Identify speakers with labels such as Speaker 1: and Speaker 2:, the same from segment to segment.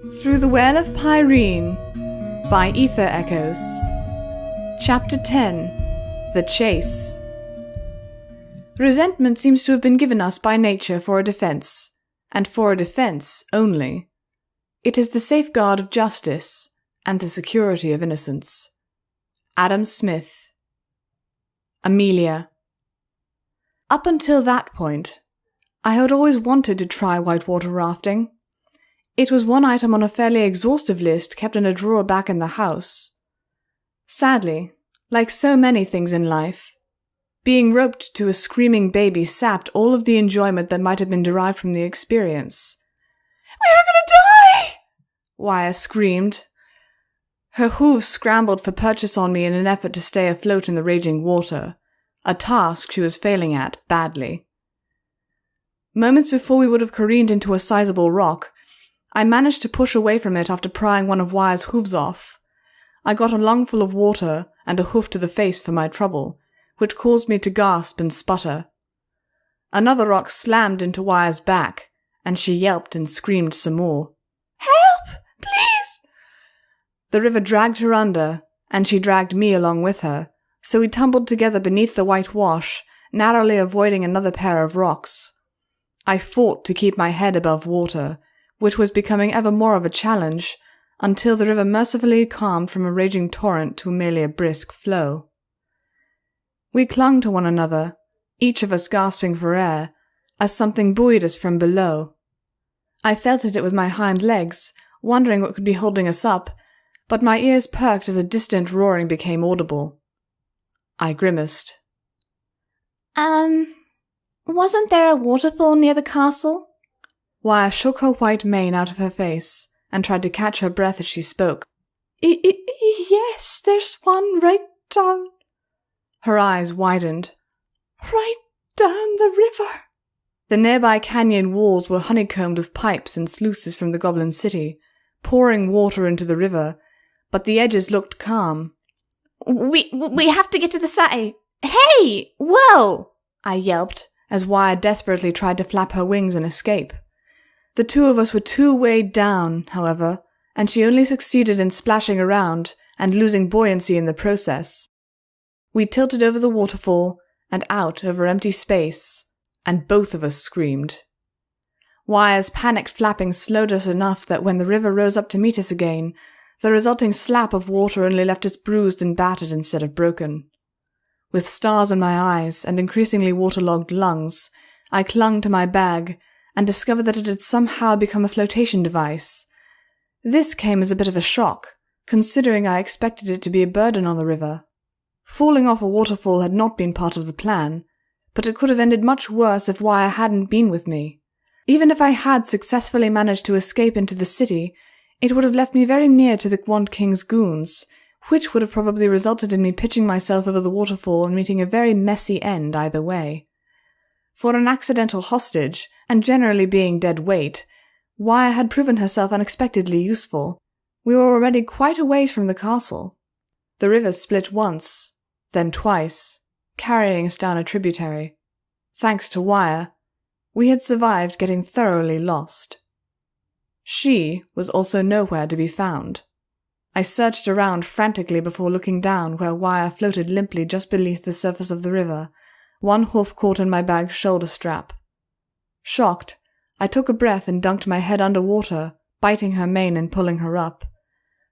Speaker 1: Through the Well of Pirene by Ether Echoes. Chapter 10. The Chase. Resentment seems to have been given us by nature for a defense, and for a defense only. It is the safeguard of justice and the security of innocence. Adam Smith. Amelia. Up until that point, I had always wanted to try whitewater rafting. It was one item on a fairly exhaustive list kept in a drawer back in the house. Sadly, like so many things in life, being roped to a screaming baby sapped all of the enjoyment that might have been derived from the experience. "We're gonna die!" Wyatt screamed. Her hooves scrambled for purchase on me in an effort to stay afloat in the raging water, a task she was failing at badly. Moments before we would have careened into a sizable rock, I managed to push away from it after prying one of Wyatt's hooves off. I got a lungful of water and a hoof to the face for my trouble, which caused me to gasp and sputter. Another rock slammed into Wyatt's back, and she yelped and screamed some more. "Help! Please!" The river dragged her under, and she dragged me along with her, so we tumbled together beneath the white wash, narrowly avoiding another pair of rocks. I fought to keep my head above water, which was becoming ever more of a challenge, until the river mercifully calmed from a raging torrent to merely a brisk flow. We clung to one another, each of us gasping for air, as something buoyed us from below. I felt at it with my hind legs, wondering what could be holding us up, but my ears perked as a distant roaring became audible. I grimaced. Wasn't there a waterfall near the castle?" Wyatt shook her white mane out of her face and tried to catch her breath as she spoke. Yes, there's one right down." Her eyes widened. "Right down the river." The nearby canyon walls were honeycombed with pipes and sluices from the Goblin City, pouring water into the river, but the edges looked calm. We have to get to the side. Hey! Whoa! I yelped, as Wyatt desperately tried to flap her wings and escape. The two of us were too weighed down, however, and she only succeeded in splashing around and losing buoyancy in the process. We tilted over the waterfall and out over empty space, and both of us screamed. Wyatt's panicked flapping slowed us enough that when the river rose up to meet us again, the resulting slap of water only left us bruised and battered instead of broken. With stars in my eyes and increasingly waterlogged lungs, I clung to my bag and discovered that it had somehow become a flotation device. This came as a bit of a shock, considering I expected it to be a burden on the river. Falling off a waterfall had not been part of the plan, but it could have ended much worse if Wyatt hadn't been with me. Even if I had successfully managed to escape into the city, it would have left me very near to the Wand King's goons, which would have probably resulted in me pitching myself over the waterfall and meeting a very messy end either way. For an accidental hostage, and generally being dead weight, Wyatt had proven herself unexpectedly useful. We were already quite a ways from the castle. The river split once, then twice, carrying us down a tributary. Thanks to Wyatt, we had survived getting thoroughly lost. She was also nowhere to be found. I searched around frantically before looking down where Wyatt floated limply just beneath the surface of the river, one hoof caught in my bag's shoulder strap. Shocked, I took a breath and dunked my head under water, biting her mane and pulling her up.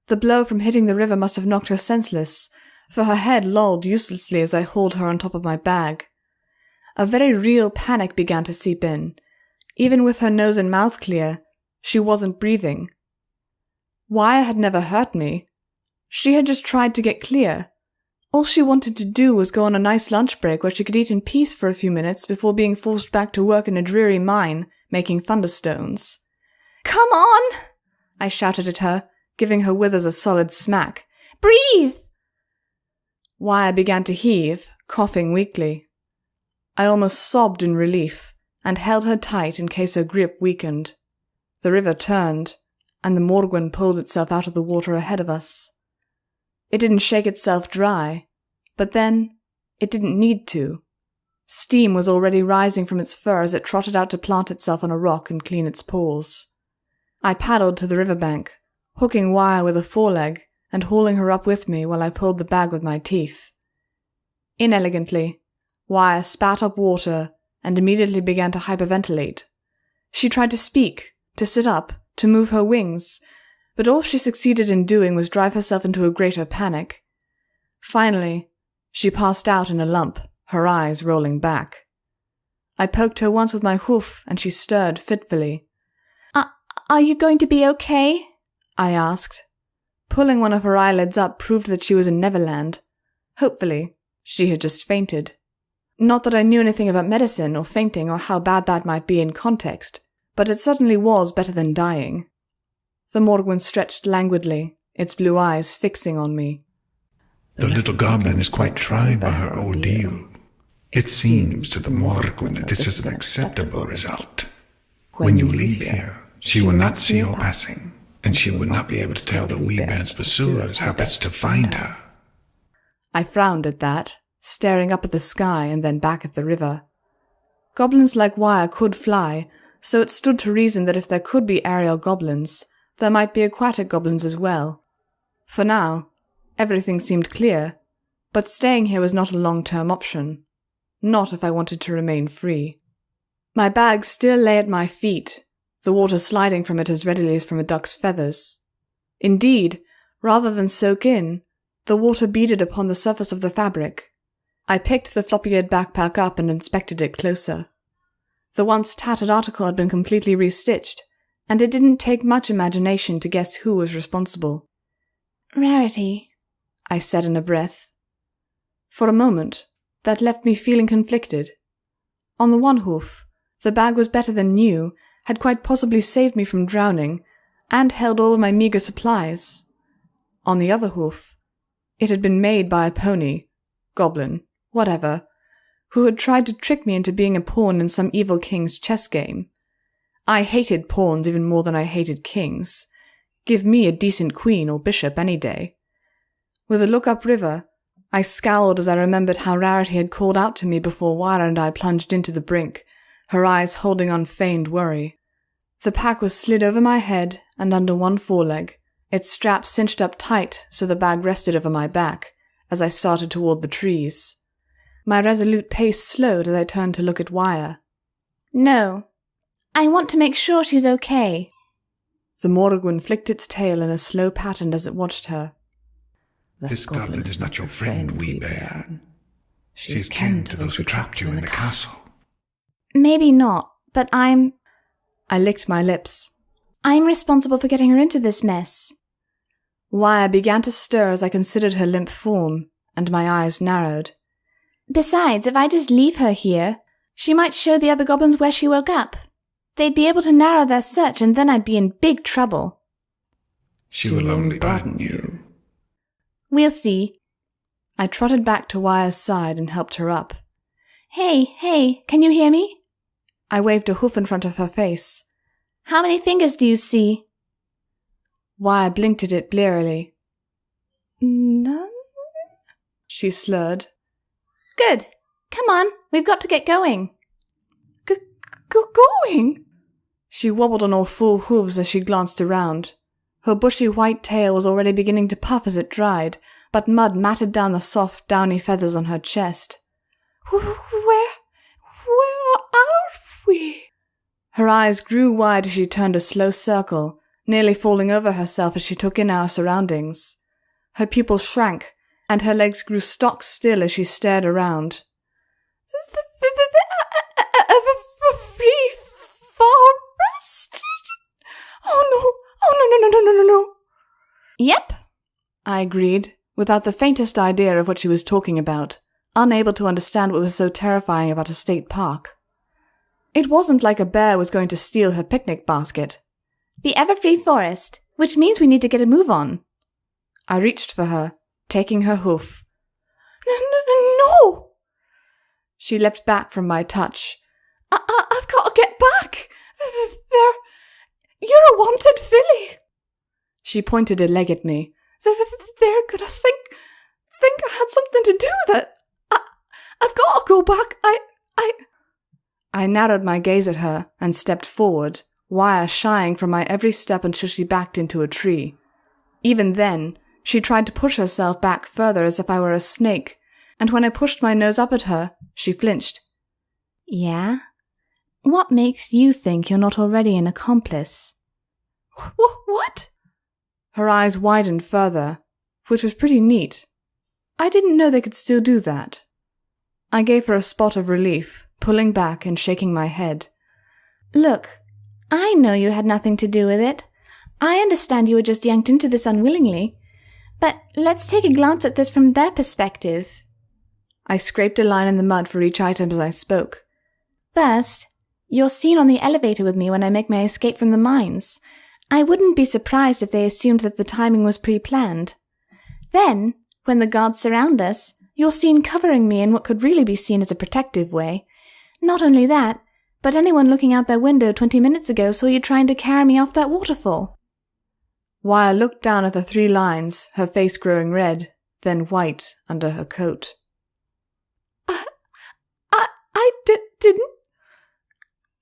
Speaker 1: The blow from hitting the river must have knocked her senseless, for her head lolled uselessly as I hauled her on top of my bag. A very real panic began to seep in. Even with her nose and mouth clear, she wasn't breathing. Wyatt had never hurt me. She had just tried to get clear. All she wanted to do was go on a nice lunch break where she could eat in peace for a few minutes before being forced back to work in a dreary mine, making thunderstones. "Come on!" I shouted at her, giving her withers a solid smack. "Breathe!" Wyatt began to heave, coughing weakly. I almost sobbed in relief, and held her tight in case her grip weakened. The river turned, and the Morgwen pulled itself out of the water ahead of us. It didn't shake itself dry, but then it didn't need to. Steam was already rising from its fur as it trotted out to plant itself on a rock and clean its paws. I paddled to the riverbank, hooking Wire with a foreleg and hauling her up with me while I pulled the bag with my teeth. Inelegantly, Wire spat up water and immediately began to hyperventilate. She tried to speak, to sit up, to move her wings, but all she succeeded in doing was drive herself into a greater panic. Finally, she passed out in a lump, her eyes rolling back. I poked her once with my hoof, and she stirred fitfully. Are you going to be okay? I asked. Pulling one of her eyelids up proved that she was in Neverland. Hopefully, she had just fainted. Not that I knew anything about medicine or fainting or how bad that might be in context, but it certainly was better than dying. The Morgwin stretched languidly, its blue eyes fixing on me.
Speaker 2: The little goblin is quite tried by her ordeal. It seems to the Morgwin that this is an acceptable result. When you leave here, she will not see your passing, and she will not be able to tell the Weeband's pursuers how best to find her.
Speaker 1: I frowned at that, staring up at the sky and then back at the river. Goblins like Wire could fly, so it stood to reason that if there could be aerial goblins, there might be aquatic goblins as well. For now, everything seemed clear, but staying here was not a long-term option. Not if I wanted to remain free. My bag still lay at my feet, the water sliding from it as readily as from a duck's feathers. Indeed, rather than soak in, the water beaded upon the surface of the fabric. I picked the floppy-eared backpack up and inspected it closer. The once tattered article had been completely restitched, and it didn't take much imagination to guess who was responsible. "Rarity," I said in a breath. For a moment, that left me feeling conflicted. On the one hoof, the bag was better than new, had quite possibly saved me from drowning, and held all of my meager supplies. On the other hoof, it had been made by a pony, goblin, whatever, who had tried to trick me into being a pawn in some evil king's chess game. I hated pawns even more than I hated kings. Give me a decent queen or bishop any day. With a look upriver, I scowled as I remembered how Rarity had called out to me before Wire and I plunged into the brink, her eyes holding unfeigned worry. The pack was slid over my head and under one foreleg, its strap cinched up tight so the bag rested over my back, as I started toward the trees. My resolute pace slowed as I turned to look at Wire. "No. I want to make sure she's okay." The Morgwin flicked its tail in a slow pattern as it watched her.
Speaker 2: This goblin is not your friend, Weebairn. She is kin to those who trapped you in the castle.
Speaker 1: "Maybe not, but I licked my lips. I'm responsible for getting her into this mess." Wire began to stir as I considered her limp form, and my eyes narrowed. "Besides, if I just leave her here, she might show the other goblins where she woke up. They'd be able to narrow their search, and then I'd be in big trouble."
Speaker 2: She will only burden you.
Speaker 1: "We'll see." I trotted back to Wire's side and helped her up. Hey, can you hear me?" I waved a hoof in front of her face. "How many fingers do you see?" Wire blinked at it blearily. "None?" she slurred. "Good. Come on, we've got to get going." Going? She wobbled on all four hooves as she glanced around. Her bushy white tail was already beginning to puff as it dried, but mud matted down the soft, downy feathers on her chest. Where are we?" Her eyes grew wide as she turned a slow circle, nearly falling over herself as she took in our surroundings. Her pupils shrank, and her legs grew stock still as she stared around. "The free forest? Oh no. "Yep," I agreed, without the faintest idea of what she was talking about, unable to understand what was so terrifying about a state park. It wasn't like a bear was going to steal her picnic basket. "The ever-free forest, which means we need to get a move on." I reached for her, taking her hoof. No! She leapt back from my touch. I've got to get back! You're a wanted filly!" She pointed a leg at me. "They're gonna think I had something to do with it. I've got to go back. I narrowed my gaze at her and stepped forward, Wire shying from my every step until she backed into a tree. Even then, she tried to push herself back further as if I were a snake, and when I pushed my nose up at her, she flinched.
Speaker 3: Yeah? What makes you think you're not already an accomplice?
Speaker 1: What? Her eyes widened further, which was pretty neat. I didn't know they could still do that. I gave her a spot of relief, pulling back and shaking my head.
Speaker 3: Look, I know you had nothing to do with it. I understand you were just yanked into this unwillingly. But let's take a glance at this from their perspective.
Speaker 1: I scraped a line in the mud for each item as I spoke.
Speaker 3: First, you're seen on the elevator with me when I make my escape from the mines. I wouldn't be surprised if they assumed that the timing was pre-planned. Then, when the guards surround us, you're seen covering me in what could really be seen as a protective way. Not only that, but anyone looking out their window 20 minutes ago saw you trying to carry me off that waterfall.
Speaker 1: Wire looked down at the 3 lines, her face growing red, then white under her coat.
Speaker 3: I didn't.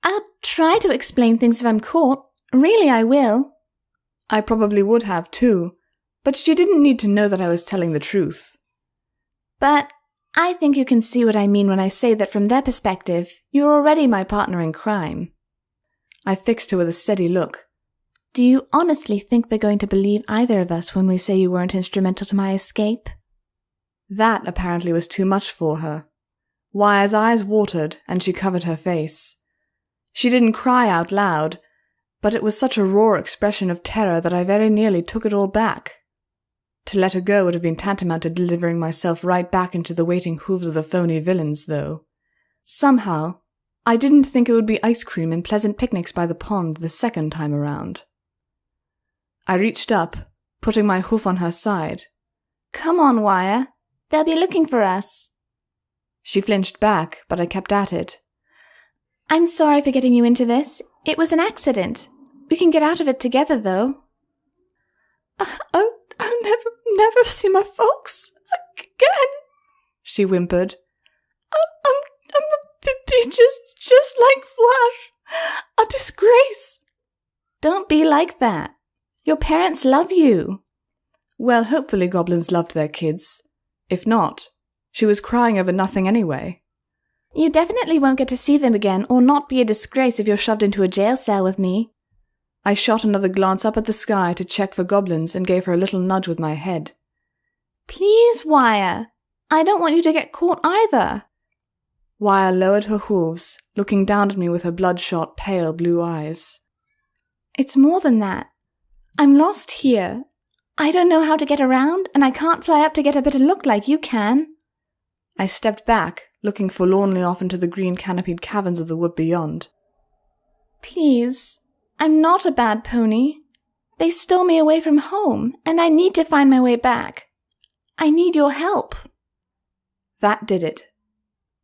Speaker 3: I'll try to explain things if I'm caught. Really, I will.
Speaker 1: I probably would have too, but she didn't need to know that I was telling the truth.
Speaker 3: But I think you can see what I mean when I say that from their perspective, you're already my partner in crime.
Speaker 1: I fixed her with a steady look.
Speaker 3: Do you honestly think they're going to believe either of us when we say you weren't instrumental to my escape?
Speaker 1: That apparently was too much for her. Wire's eyes watered and she covered her face. She didn't cry out loud, but it was such a raw expression of terror that I very nearly took it all back. To let her go would have been tantamount to delivering myself right back into the waiting hooves of the phony villains, though. Somehow, I didn't think it would be ice cream and pleasant picnics by the pond the second time around. I reached up, putting my hoof on her side.
Speaker 3: Come on, Wire. They'll be looking for us.
Speaker 1: She flinched back, but I kept at it.
Speaker 3: I'm sorry for getting you into this. It was an accident. We can get out of it together, though.
Speaker 1: I'll never see my folks again, she whimpered. I'm a just like Flash. A disgrace.
Speaker 3: Don't be like that. Your parents love you.
Speaker 1: Well, hopefully goblins loved their kids. If not, she was crying over nothing anyway.
Speaker 3: You definitely won't get to see them again or not be a disgrace if you're shoved into a jail cell with me.
Speaker 1: I shot another glance up at the sky to check for goblins and gave her a little nudge with my head.
Speaker 3: Please, Wire. I don't want you to get caught either.
Speaker 1: Wire lowered her hooves, looking down at me with her bloodshot, pale blue eyes.
Speaker 3: It's more than that. I'm lost here. I don't know how to get around, and I can't fly up to get a better look like you can.
Speaker 1: I stepped back, looking forlornly off into the green canopied caverns of the wood beyond.
Speaker 3: Please, I'm not a bad pony. They stole me away from home, and I need to find my way back. I need your help.
Speaker 1: That did it.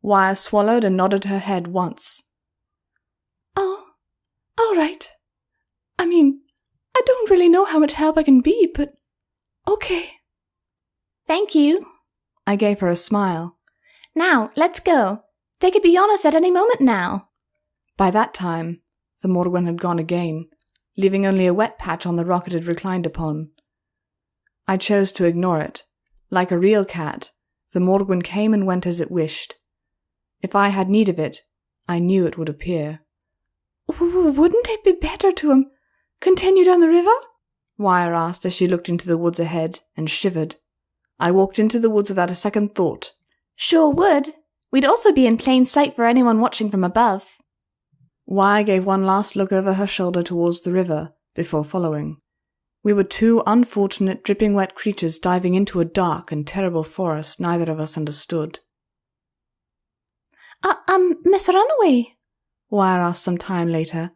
Speaker 1: Wire swallowed and nodded her head once.
Speaker 3: Oh, all right. I mean, I don't really know how much help I can be, but okay. Thank you.
Speaker 1: I gave her a smile.
Speaker 3: Now, let's go. They could be on us at any moment now.
Speaker 1: By that time, the Morwen had gone again, leaving only a wet patch on the rock it had reclined upon. I chose to ignore it. Like a real cat, the Morwen came and went as it wished. If I had need of it, I knew it would appear.
Speaker 3: Wouldn't it be better to continue down the river?
Speaker 1: Wire asked as she looked into the woods ahead and shivered. I walked into the woods without a second thought.
Speaker 3: Sure would. We'd also be in plain sight for anyone watching from above.
Speaker 1: Wire gave one last look over her shoulder towards the river before following. We were 2 unfortunate, dripping wet creatures diving into a dark and terrible forest neither of us understood.
Speaker 3: Miss Runaway,
Speaker 1: Wire asked some time later.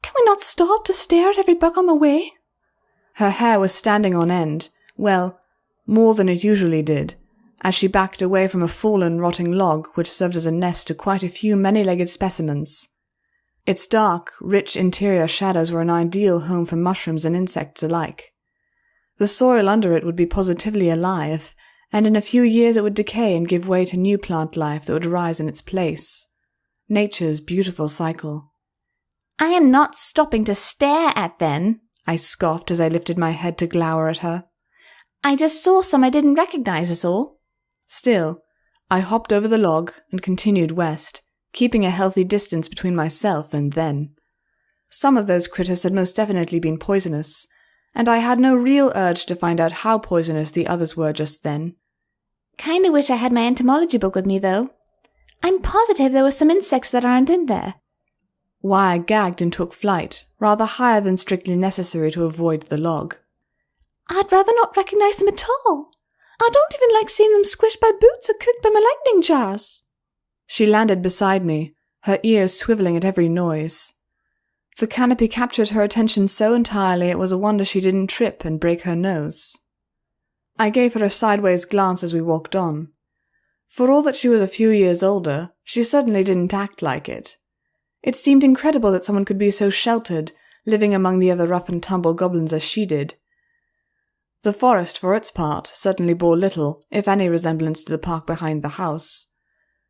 Speaker 3: Can we not stop to stare at every bug on the way?
Speaker 1: Her hair was standing on end, well, more than it usually did, as she backed away from a fallen, rotting log which served as a nest to quite a few many-legged specimens. Its dark, rich interior shadows were an ideal home for mushrooms and insects alike. The soil under it would be positively alive, and in a few years it would decay and give way to new plant life that would rise in its place. Nature's beautiful cycle.
Speaker 3: I am not stopping to stare at them, I scoffed as I lifted my head to glower at her. I just saw some I didn't recognize, is all.
Speaker 1: Still, I hopped over the log and continued west, keeping a healthy distance between myself and them. Some of those critters had most definitely been poisonous, and I had no real urge to find out how poisonous the others were just then.
Speaker 3: Kinda wish I had my entomology book with me, though. I'm positive there were some insects that aren't in there.
Speaker 1: Wire gagged and took flight, rather higher than strictly necessary to avoid the log.
Speaker 3: I'd rather not recognize them at all. I don't even like seeing them squished by boots or cooked by my lightning jars.
Speaker 1: She landed beside me, her ears swiveling at every noise. The canopy captured her attention so entirely it was a wonder she didn't trip and break her nose. I gave her a sideways glance as we walked on. For all that she was a few years older, she certainly didn't act like it. It seemed incredible that someone could be so sheltered, living among the other rough-and-tumble goblins as she did. The forest, for its part, certainly bore little, if any, resemblance to the park behind the house.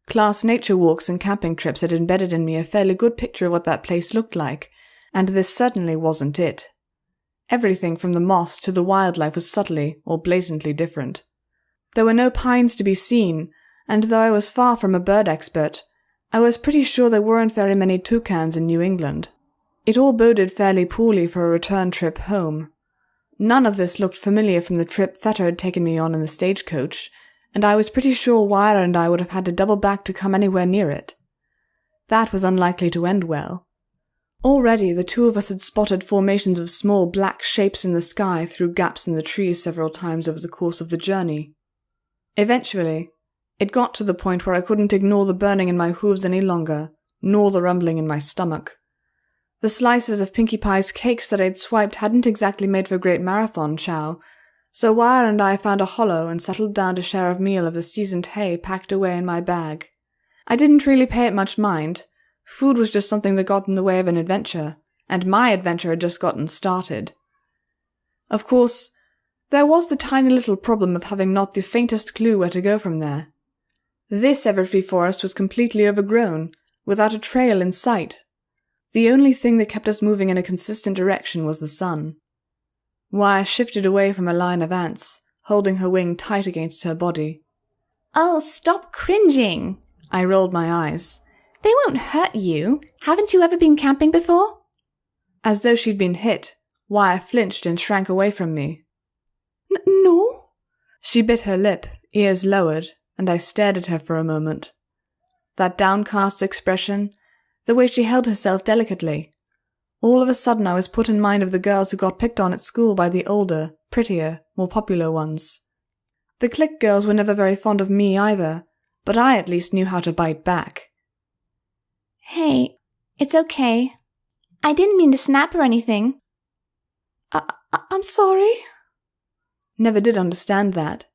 Speaker 1: Class nature walks and camping trips had embedded in me a fairly good picture of what that place looked like, and this certainly wasn't it. Everything from the moss to the wildlife was subtly or blatantly different. There were no pines to be seen, and though I was far from a bird expert, I was pretty sure there weren't very many toucans in New England. It all boded fairly poorly for a return trip home. None of this looked familiar from the trip Fetter had taken me on in the stagecoach, and I was pretty sure Wire and I would have had to double back to come anywhere near it. That was unlikely to end well. Already the two of us had spotted formations of small black shapes in the sky through gaps in the trees several times over the course of the journey. Eventually, it got to the point where I couldn't ignore the burning in my hooves any longer, nor the rumbling in my stomach. The slices of Pinkie Pie's cakes that I'd swiped hadn't exactly made for a great marathon chow, so Wire and I found a hollow and settled down to share a meal of the seasoned hay packed away in my bag. I didn't really pay it much mind. Food was just something that got in the way of an adventure, and my adventure had just gotten started. Of course, there was the tiny little problem of having not the faintest clue where to go from there. This everfree forest was completely overgrown, without a trail in sight. The only thing that kept us moving in a consistent direction was the sun. Wire shifted away from a line of ants, holding her wing tight against her body.
Speaker 3: Oh, stop cringing!
Speaker 1: I rolled my eyes.
Speaker 3: They won't hurt you. Haven't you ever been camping before?
Speaker 1: As though she'd been hit, Wire flinched and shrank away from me. No? She bit her lip, ears lowered, and I stared at her for a moment. That downcast expression, the way she held herself delicately. All of a sudden I was put in mind of the girls who got picked on at school by the older, prettier, more popular ones. The clique girls were never very fond of me either, but I at least knew how to bite back.
Speaker 3: Hey, it's okay. I didn't mean to snap or anything. I'm sorry.
Speaker 1: Never did understand that.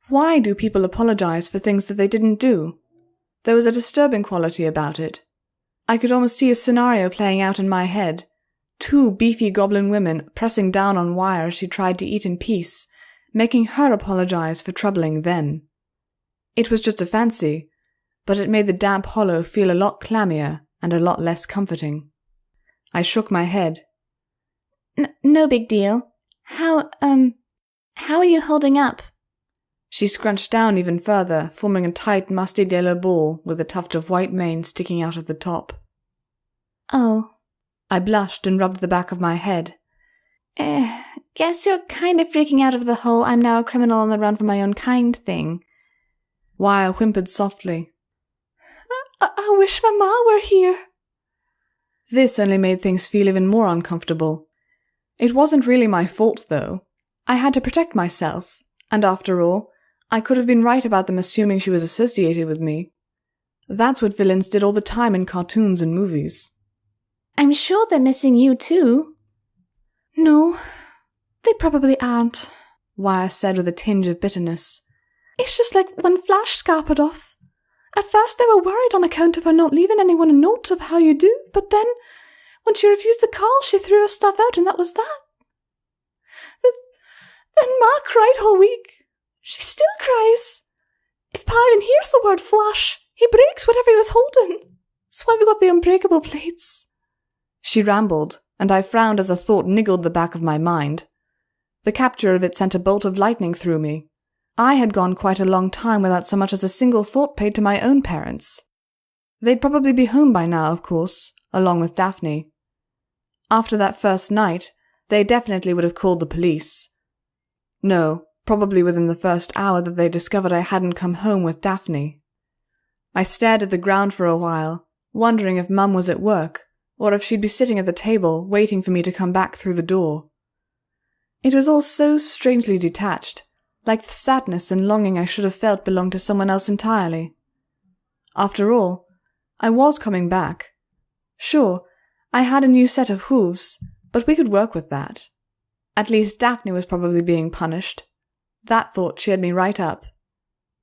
Speaker 1: Why do people apologize for things that they didn't do? There was a disturbing quality about it. I could almost see a scenario playing out in my head. Two beefy goblin women pressing down on Wire as she tried to eat in peace, making her apologize for troubling them. It was just a fancy, but it made the damp hollow feel a lot clammier and a lot less comforting. I shook my head.
Speaker 3: No big deal. How are you holding up?
Speaker 1: She scrunched down even further, forming a tight, mustard yellow ball with a tuft of white mane sticking out of the top.
Speaker 3: Oh.
Speaker 1: I blushed and rubbed the back of my head.
Speaker 3: Guess you're kind of freaking out of the whole I'm now a criminal on the run from my own kind thing.
Speaker 1: Wire whimpered softly.
Speaker 3: I wish my ma were here.
Speaker 1: This only made things feel even more uncomfortable. It wasn't really my fault, though. I had to protect myself, and after all, I could have been right about them assuming she was associated with me. That's what villains did all the time in cartoons and movies.
Speaker 3: I'm sure they're missing you too.
Speaker 1: No, they probably aren't, Wire said with a tinge of bitterness.
Speaker 3: It's just like when Flash scarpered off. At first they were worried on account of her not leaving anyone a note of how you do, but then, when she refused the call, she threw her stuff out and that was that. Then Ma cried all week. She still cries. If Pa even hears the word Flash, he breaks whatever he was holding. That's why we got the unbreakable plates.
Speaker 1: She rambled, and I frowned as a thought niggled the back of my mind. The capture of it sent a bolt of lightning through me. I had gone quite a long time without so much as a single thought paid to my own parents. They'd probably be home by now, of course, along with Daphne. After that first night, they definitely would have called the police. No, probably within the first hour that they discovered I hadn't come home with Daphne. I stared at the ground for a while, wondering if Mum was at work, or if she'd be sitting at the table waiting for me to come back through the door. It was all so strangely detached, like the sadness and longing I should have felt belonged to someone else entirely. After all, I was coming back. Sure, I had a new set of hooves, but we could work with that. At least Daphne was probably being punished. That thought cheered me right up.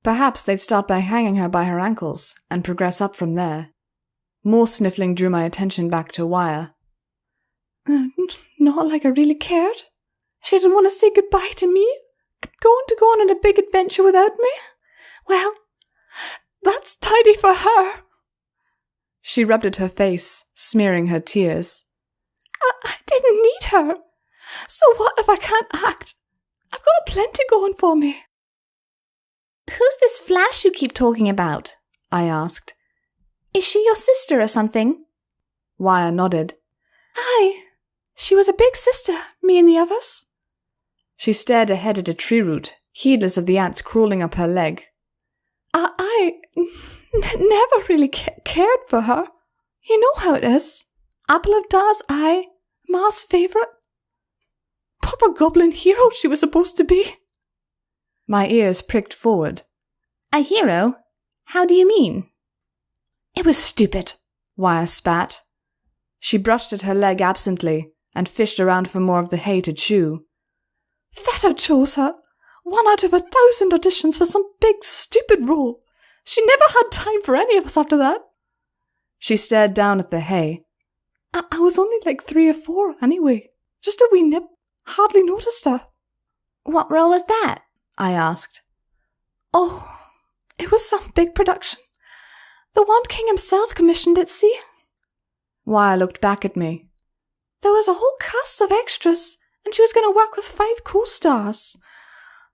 Speaker 1: Perhaps they'd start by hanging her by her ankles and progress up from there. More sniffling drew my attention back to Wire.
Speaker 3: Not like I really cared. She didn't want to say goodbye to me. Going to go on a big adventure without me? Well, that's tidy for her.
Speaker 1: She rubbed at her face, smearing her tears.
Speaker 3: I didn't need her. So what if I can't act? I've got plenty going for me. Who's this Flash you keep talking about? I asked. Is she your sister or something?
Speaker 1: Wire nodded.
Speaker 3: Aye. She was a big sister, me and the others.
Speaker 1: She stared ahead at a tree root, heedless of the ants crawling up her leg.
Speaker 3: I never really cared for her. You know how it is. Apple of Da's eye, Ma's favourite. Proper goblin hero she was supposed to be.
Speaker 1: My ears pricked forward.
Speaker 3: A hero? How do you mean? It was stupid,
Speaker 1: Wire spat. She brushed at her leg absently and fished around for more of the hay to chew.
Speaker 3: Feta chose her. 1 out of 1,000 auditions for some big stupid role. She never had time for any of us after that.
Speaker 1: She stared down at the hay.
Speaker 3: I was only like 3 or 4 anyway. Just a wee nip. Hardly noticed her. What role was that? I asked. Oh, it was some big production. The Wand King himself commissioned it, see?
Speaker 1: Wire looked back at me.
Speaker 3: There was a whole cast of extras, and she was going to work with 5 co-stars.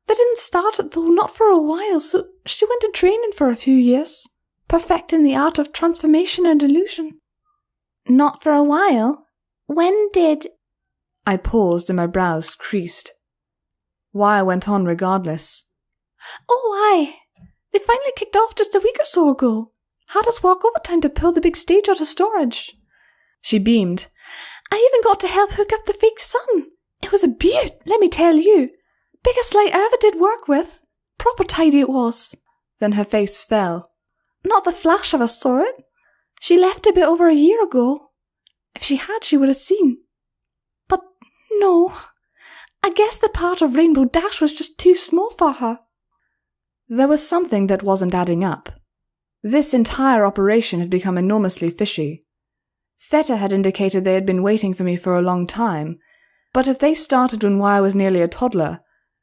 Speaker 3: They didn't start it, though, not for a while, so she went to training for a few years, perfecting the art of transformation and illusion. Not for a while? When did...
Speaker 1: I paused and my brows creased. Wire went on regardless.
Speaker 3: Oh, aye. They finally kicked off just a week or so ago. Had us work overtime to pull the big stage out of storage.
Speaker 1: She beamed.
Speaker 3: I even got to help hook up the fake sun. It was a beaut, let me tell you. Biggest light I ever did work with. Proper tidy it was.
Speaker 1: Then her face fell.
Speaker 3: Not the Flash ever saw it. She left a bit over a year ago. If she had, she would have seen. But no. I guess the part of Rainbow Dash was just too small for her.
Speaker 1: There was something that wasn't adding up. This entire operation had become enormously fishy. Feta had indicated they had been waiting for me for a long time, but if they started when Wire was nearly a toddler,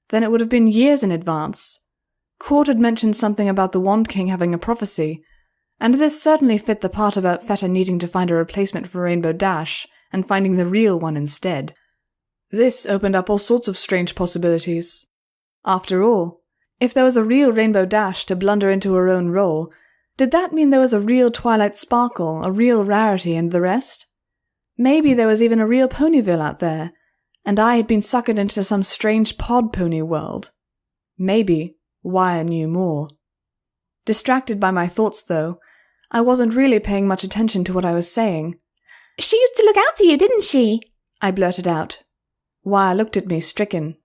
Speaker 1: then it would have been years in advance. Court had mentioned something about the Wand King having a prophecy, and this certainly fit the part about Feta needing to find a replacement for Rainbow Dash and finding the real one instead. This opened up all sorts of strange possibilities. After all, if there was a real Rainbow Dash to blunder into her own role, did that mean there was a real Twilight Sparkle, a real Rarity, and the rest? Maybe there was even a real Ponyville out there, and I had been suckered into some strange pod pony world. Maybe Wire knew more. Distracted by my thoughts, though, I wasn't really paying much attention to what I was saying.
Speaker 3: She used to look out for you, didn't she?
Speaker 1: I blurted out. Wire looked at me, stricken.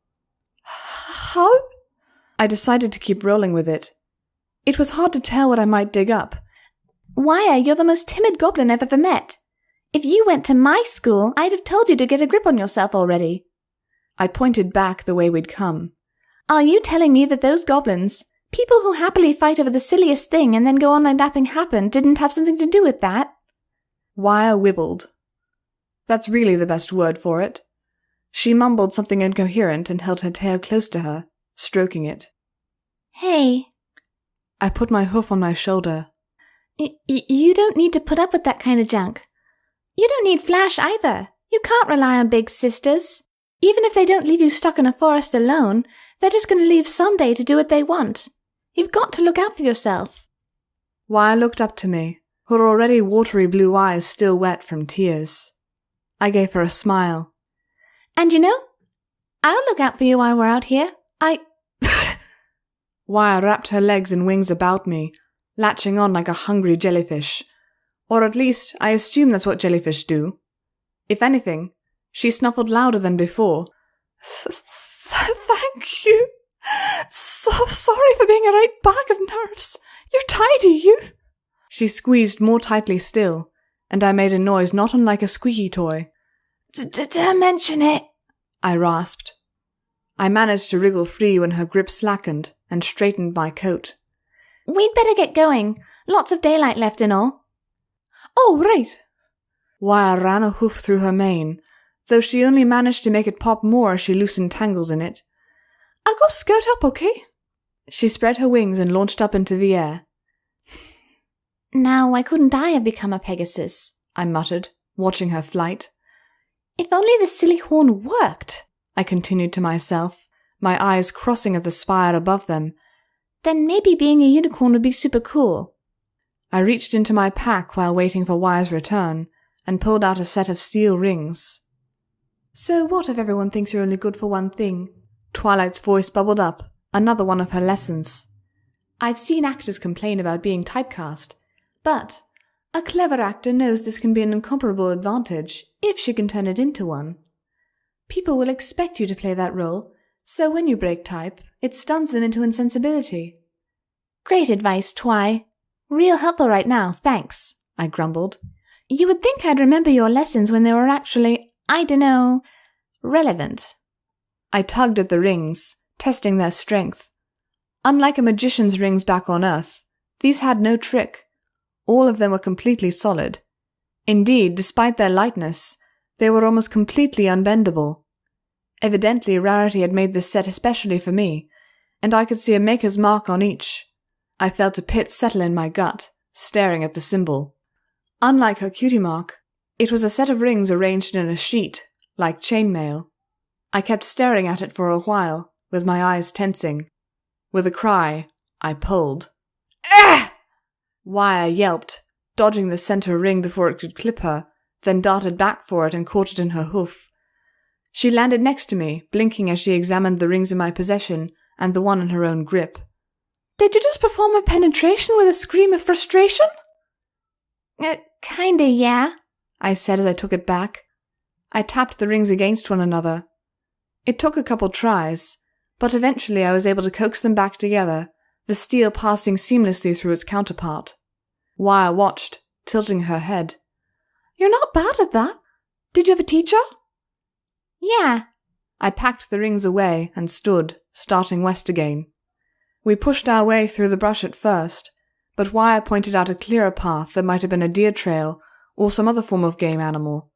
Speaker 3: How?
Speaker 1: I decided to keep rolling with it. It was hard to tell what I might dig up.
Speaker 3: Wire, you're the most timid goblin I've ever met. If you went to my school, I'd have told you to get a grip on yourself already.
Speaker 1: I pointed back the way we'd come.
Speaker 3: Are you telling me that those goblins, people who happily fight over the silliest thing and then go on like nothing happened, didn't have something to do with that?
Speaker 1: Wire wibbled. That's really the best word for it. She mumbled something incoherent and held her tail close to her, stroking it.
Speaker 3: Hey.
Speaker 1: I put my hoof on my shoulder.
Speaker 3: You don't need to put up with that kind of junk. You don't need Flash either. You can't rely on big sisters. Even if they don't leave you stuck in a forest alone, they're just going to leave someday to do what they want. You've got to look out for yourself.
Speaker 1: Wire looked up to me, her already watery blue eyes still wet from tears. I gave her a smile.
Speaker 3: And you know, I'll look out for you while we're out here.
Speaker 1: Wire wrapped her legs and wings about me, latching on like a hungry jellyfish. Or at least, I assume that's what jellyfish do. If anything, she snuffled louder than before. Thank you. So sorry for being a right bag of nerves. You're tidy, you. She squeezed more tightly still, and I made a noise not unlike a squeaky toy.
Speaker 3: Don't mention it,
Speaker 1: I rasped. I managed to wriggle free when her grip slackened and straightened my coat.
Speaker 3: We'd better get going. Lots of daylight left and all.
Speaker 1: Oh, right. Wire ran a hoof through her mane, though she only managed to make it pop more as she loosened tangles in it. I'll go scout up, okay? She spread her wings and launched up into the air.
Speaker 3: Now, why couldn't I have become a Pegasus?
Speaker 1: I muttered, watching her flight.
Speaker 3: If only the silly horn worked,
Speaker 1: I continued to myself, my eyes crossing at the spire above them.
Speaker 3: Then maybe being a unicorn would be super cool.
Speaker 1: I reached into my pack while waiting for Wire's return, and pulled out a set of steel rings. So what if everyone thinks you're only good for one thing? Twilight's voice bubbled up, another one of her lessons. I've seen actors complain about being typecast, but a clever actor knows this can be an incomparable advantage if she can turn it into one. People will expect you to play that role, so when you break type, it stuns them into insensibility.
Speaker 3: Great advice, Twi. Real helpful right now, thanks, I grumbled. You would think I'd remember your lessons when they were actually, I dunno, relevant.
Speaker 1: I tugged at the rings, testing their strength. Unlike a magician's rings back on Earth, these had no trick. All of them were completely solid. Indeed, despite their lightness, they were almost completely unbendable. Evidently, Rarity had made this set especially for me, and I could see a maker's mark on each. I felt a pit settle in my gut, staring at the symbol. Unlike her cutie mark, it was a set of rings arranged in a sheet, like chainmail. I kept staring at it for a while, with my eyes tensing. With a cry, I pulled. Ah! Wire yelped, dodging the center ring before it could clip her, then darted back for it and caught it in her hoof. She landed next to me, blinking as she examined the rings in my possession and the one in her own grip. Did you just perform a penetration with a scream of frustration?
Speaker 3: Kinda, yeah,
Speaker 1: I said as I took it back. I tapped the rings against one another. It took a couple tries, but eventually I was able to coax them back together, the steel passing seamlessly through its counterpart. Wire watched, tilting her head. You're not bad at that. Did you have a teacher?
Speaker 3: Yeah.
Speaker 1: I packed the rings away and stood, starting west again. We pushed our way through the brush at first, but Wire pointed out a clearer path that might have been a deer trail or some other form of game animal.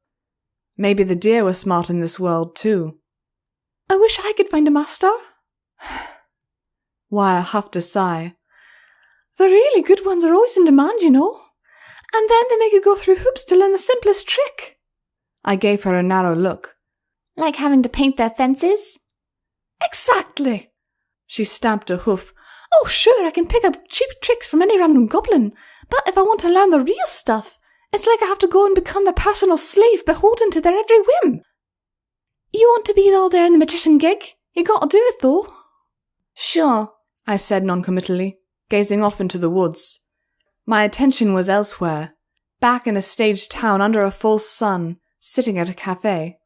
Speaker 1: Maybe the deer were smart in this world, too. I wish I could find a master. Wire huffed a sigh. The really good ones are always in demand, you know. And then they make you go through hoops to learn the simplest trick. I gave her a narrow look.
Speaker 3: Like having to paint their fences?
Speaker 1: Exactly. She stamped a hoof. Oh, sure, I can pick up cheap tricks from any random goblin, but if I want to learn the real stuff, it's like I have to go and become their personal slave, beholden to their every whim. You want to be all there in the magician gig? You got to do it, though.
Speaker 3: Sure,
Speaker 1: I said noncommittally, gazing off into the woods. My attention was elsewhere, back in a staged town under a false sun, sitting at a cafe.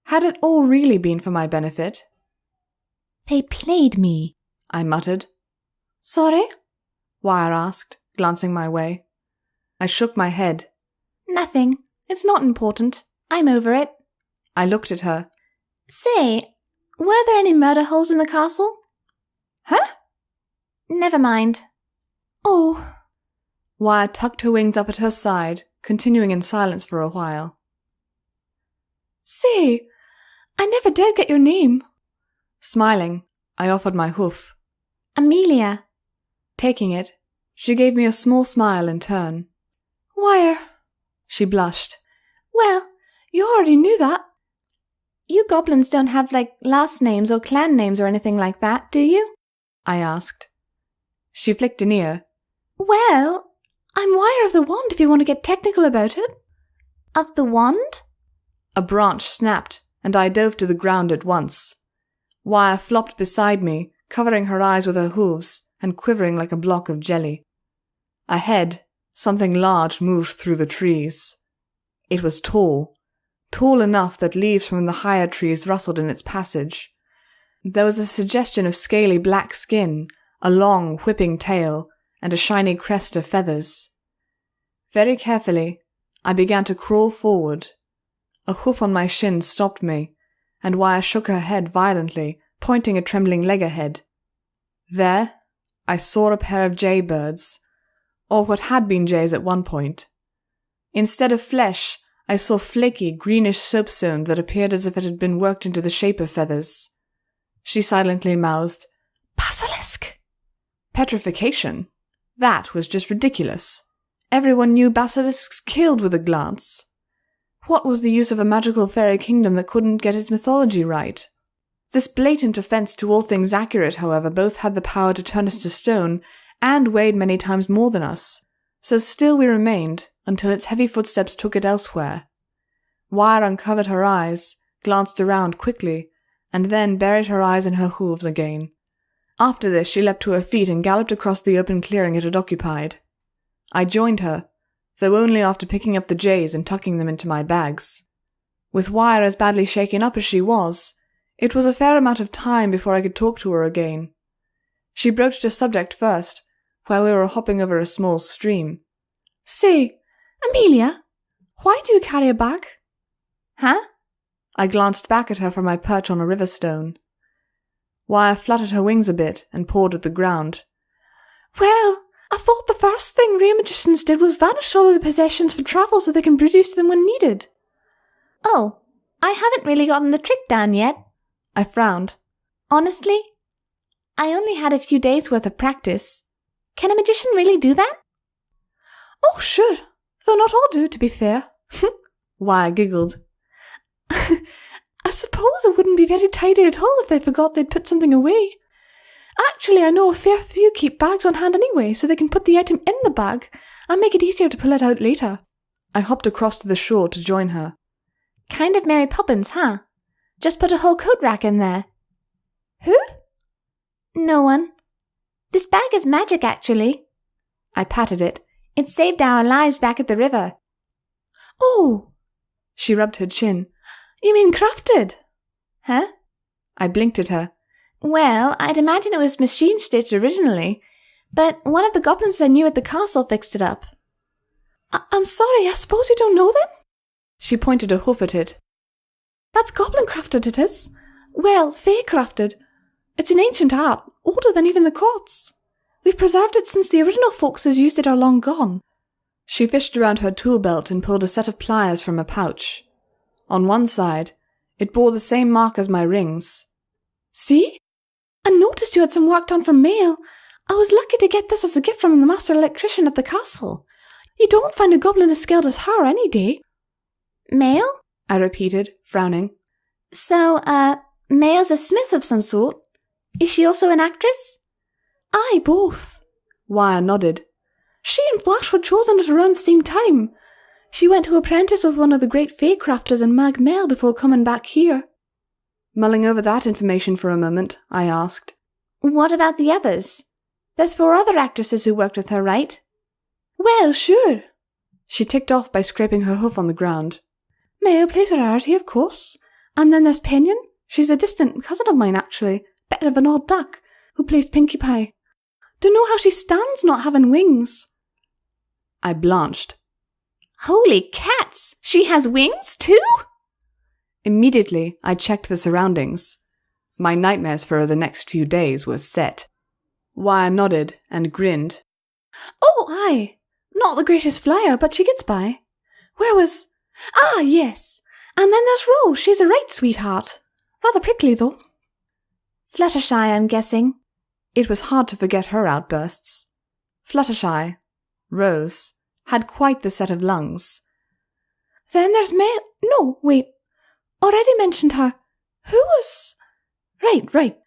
Speaker 1: Had it all really been for my benefit?
Speaker 3: They played me,
Speaker 1: I muttered. Sorry? Wire asked, glancing my way. I shook my head.
Speaker 3: Nothing. It's not important. I'm over it.
Speaker 1: I looked at her.
Speaker 3: Say, were there any murder holes in the castle?
Speaker 1: Huh?
Speaker 3: Never mind.
Speaker 1: Oh. Wire tucked her wings up at her side, continuing in silence for a while. Say, I never did get your name. Smiling, I offered my hoof.
Speaker 3: Amelia.
Speaker 1: Taking it, she gave me a small smile in turn. Wire. She blushed. Well, you already knew that.
Speaker 3: You goblins don't have, last names or clan names or anything like that, do you?
Speaker 1: I asked. She flicked an ear.
Speaker 3: Well, I'm Wire of the Wand if you want to get technical about it. Of the wand?
Speaker 1: A branch snapped, and I dove to the ground at once. Wire flopped beside me, covering her eyes with her hooves and quivering like a block of jelly. Ahead, something large moved through the trees. It was tall enough that leaves from the higher trees rustled in its passage. There was a suggestion of scaly black skin, a long, whipping tail, and a shiny crest of feathers. Very carefully, I began to crawl forward. A hoof on my shin stopped me, and Wire shook her head violently, pointing a trembling leg ahead. There, I saw a pair of jaybirds, or what had been jays at one point. Instead of flesh, I saw flaky, greenish soapstone that appeared as if it had been worked into the shape of feathers. She silently mouthed, "Basilisk!" Petrification. That was just ridiculous. Everyone knew basilisks killed with a glance. What was the use of a magical fairy kingdom that couldn't get its mythology right? This blatant offense to all things accurate, however, both had the power to turn us to stone and weighed many times more than us, so still we remained until its heavy footsteps took it elsewhere. Wire uncovered her eyes, glanced around quickly, and then buried her eyes in her hooves again. After this she leapt to her feet and galloped across the open clearing it had occupied. I joined her, though only after picking up the jays and tucking them into my bags. With Wire as badly shaken up as she was, it was a fair amount of time before I could talk to her again. She broached a subject first, while we were hopping over a small stream.
Speaker 3: "Say, Amelia, why do you carry a bag?" "Huh?"
Speaker 1: I glanced back at her from my perch on a river stone. Wire fluttered her wings a bit and pawed at the ground.
Speaker 3: "Well, I thought the first thing real magicians did was vanish all of the possessions for travel so they can produce them when needed." "Oh, I haven't really gotten the trick down yet."
Speaker 1: I frowned.
Speaker 3: "Honestly, I only had a few days' worth of practice. Can a magician really do that?"
Speaker 1: "Oh, sure. Though not all do, to be fair." Wire giggled. "I suppose it wouldn't be very tidy at all if they forgot they'd put something away. Actually, I know a fair few keep bags on hand anyway, so they can put the item in the bag and make it easier to pull it out later." I hopped across to the shore to join her.
Speaker 3: "Kind of Mary Poppins, huh? Just put a whole coat rack in there."
Speaker 1: "Who?"
Speaker 3: "No one. This bag is magic, actually." I patted it. "It saved our lives back at the river."
Speaker 1: "Oh!" She rubbed her chin. "You mean crafted?"
Speaker 3: "Huh?"
Speaker 1: I blinked at her.
Speaker 3: "Well, I'd imagine it was machine-stitched originally, but one of the goblins I knew at the castle fixed it up."
Speaker 1: I'm sorry, I suppose you don't know then?" She pointed a hoof at it. "That's goblin-crafted, it is. Well, fey-crafted. It's an ancient art, older than even the courts. We've preserved it since the original folks as used it are long gone." She fished around her tool belt and pulled a set of pliers from a pouch. On one side, it bore the same mark as my rings. "See? I noticed you had some work done from mail. I was lucky to get this as a gift from the master electrician at the castle. You don't find a goblin as skilled as her any day."
Speaker 3: "Mail?"
Speaker 1: I repeated, frowning.
Speaker 3: "So, Mail's a smith of some sort. Is she also an actress?"
Speaker 1: "Aye, both." Wire nodded. "She and Flash were chosen at around the same time. She went to apprentice with one of the great fey crafters in Mag Mell before coming back here." Mulling over that information for a moment, I asked,
Speaker 3: "What about the others? There's 4 other actresses who worked with her, right?"
Speaker 1: "Well, sure." She ticked off by scraping her hoof on the ground. "Mail plays Rarity, of course. And then there's Pinion. She's a distant cousin of mine, actually. Bit of an odd duck, who plays Pinkie Pie. Dunno how she stands not having wings." I blanched.
Speaker 3: "Holy cats! She has wings, too?"
Speaker 1: Immediately, I checked the surroundings. My nightmares for the next few days were set. Wire nodded and grinned. "Oh, aye. Not the greatest flyer, but she gets by. Where was... Ah, yes. And then there's Rose. She's a right sweetheart. Rather prickly, though."
Speaker 3: "Fluttershy, I'm guessing."
Speaker 1: It was hard to forget her outbursts. Fluttershy, Rose, had quite the set of lungs. Then there's No, wait. Already mentioned her. Who was... Right.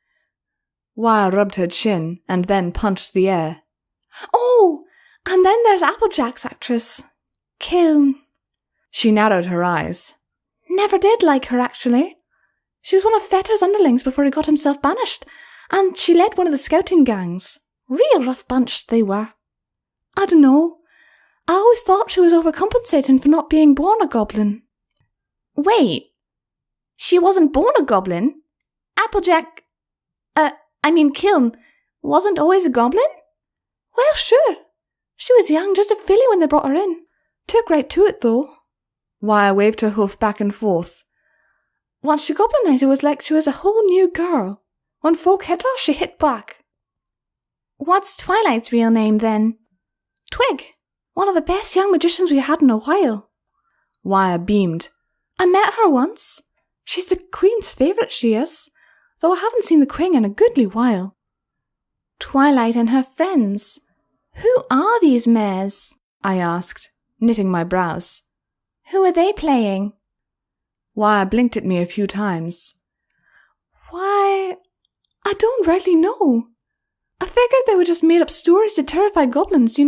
Speaker 1: Wire rubbed her chin and then punched the air. Oh, and then there's Applejack's actress. Kiln. She narrowed her eyes. Never did like her, actually. She was one of Fetter's underlings before he got himself banished, and she led one of the scouting gangs. Real rough bunch they were. I don't know. I always thought she was overcompensating for not being born a goblin.
Speaker 3: Wait. She wasn't born a goblin? Applejack... Kiln wasn't always a goblin?
Speaker 1: Well, sure. She was young, just a filly when they brought her in. Took right to it, though. Wire waved her hoof back and forth. Once she goblinized, it was like she was a whole new girl. When folk hit her, she hit back.
Speaker 3: What's Twilight's real name, then?
Speaker 1: Twig. One of the best young magicians we had in a while. Wire beamed. I met her once. She's the Queen's favourite, she is. Though I haven't seen the Queen in a goodly while.
Speaker 3: Twilight and her friends. Who are these mares?
Speaker 1: I asked, knitting my brows.
Speaker 3: Who are they playing?
Speaker 1: Wire blinked at me a few times. Why, I don't rightly know. I figured they were just made-up stories to terrify goblins,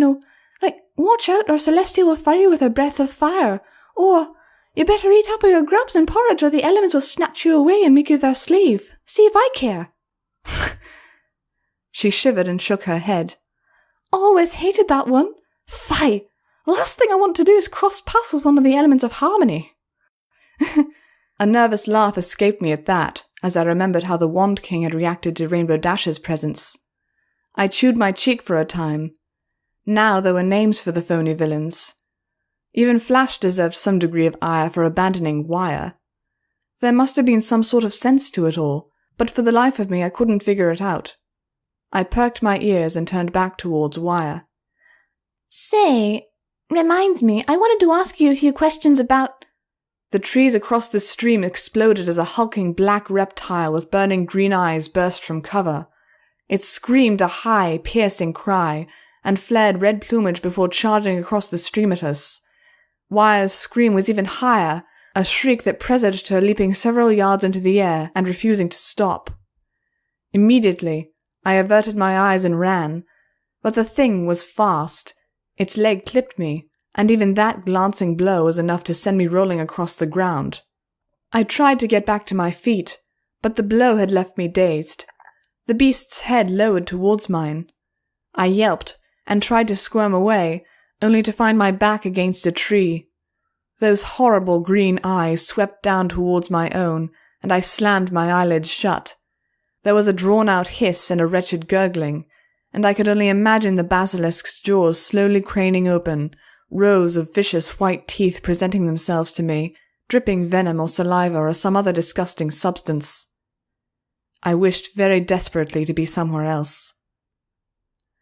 Speaker 1: like, watch out or Celestia will fire you with her breath of fire, or, you better eat up all your grubs and porridge or the elements will snatch you away and make you their slave. See if I care. She shivered and shook her head. Always hated that one. Fie! Last thing I want to do is cross paths with one of the elements of harmony. A nervous laugh escaped me at that, as I remembered how the Wand King had reacted to Rainbow Dash's presence. I chewed my cheek for a time. Now there were names for the phony villains. Even Flash deserved some degree of ire for abandoning Wire. There must have been some sort of sense to it all, but for the life of me I couldn't figure it out. I perked my ears and turned back towards Wire.
Speaker 3: Say, reminds me, I wanted to ask you a few questions about...
Speaker 1: The trees across the stream exploded as a hulking black reptile with burning green eyes burst from cover. It screamed a high, piercing cry, and flared red plumage before charging across the stream at us. Wire's scream was even higher, a shriek that presaged her leaping several yards into the air and refusing to stop. Immediately, I averted my eyes and ran, but the thing was fast. Its leg clipped me, and even that glancing blow was enough to send me rolling across the ground. I tried to get back to my feet, but the blow had left me dazed. The beast's head lowered towards mine. I yelped and tried to squirm away, only to find my back against a tree. Those horrible green eyes swept down towards my own, and I slammed my eyelids shut. There was a drawn-out hiss and a wretched gurgling, and I could only imagine the basilisk's jaws slowly craning open, rows of vicious white teeth presenting themselves to me, dripping venom or saliva or some other disgusting substance. I wished very desperately to be somewhere else.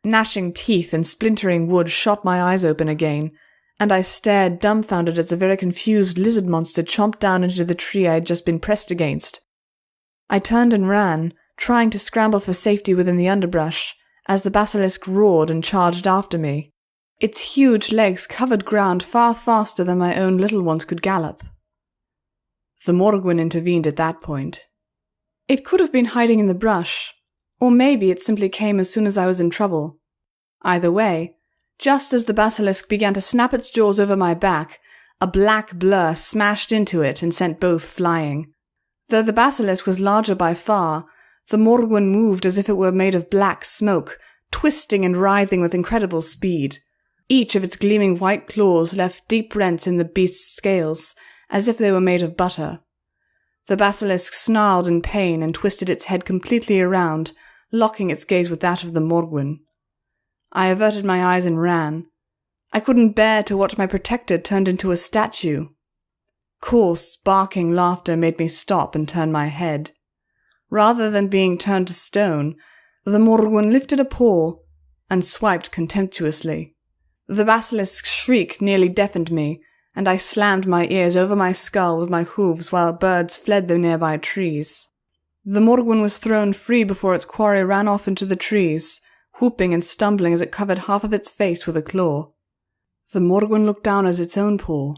Speaker 1: Gnashing teeth and splintering wood shot my eyes open again, and I stared dumbfounded as a very confused lizard monster chomped down into the tree I had just been pressed against. I turned and ran, trying to scramble for safety within the underbrush, as the basilisk roared and charged after me. Its huge legs covered ground far faster than my own little ones could gallop. The Morgwin intervened at that point. It could have been hiding in the brush, or maybe it simply came as soon as I was in trouble. Either way, just as the basilisk began to snap its jaws over my back, a black blur smashed into it and sent both flying. Though the basilisk was larger by far, the Morgwin moved as if it were made of black smoke, twisting and writhing with incredible speed. Each of its gleaming white claws left deep rents in the beast's scales, as if they were made of butter. The basilisk snarled in pain and twisted its head completely around, locking its gaze with that of the Morgwin. I averted my eyes and ran. I couldn't bear to watch my protector turned into a statue. Coarse, barking laughter made me stop and turn my head. Rather than being turned to stone, the Morgwin lifted a paw and swiped contemptuously. The basilisk's shriek nearly deafened me, and I slammed my ears over my skull with my hooves while birds fled the nearby trees. The Morgwin was thrown free before its quarry ran off into the trees, whooping and stumbling as it covered half of its face with a claw. The Morgwin looked down at its own paw.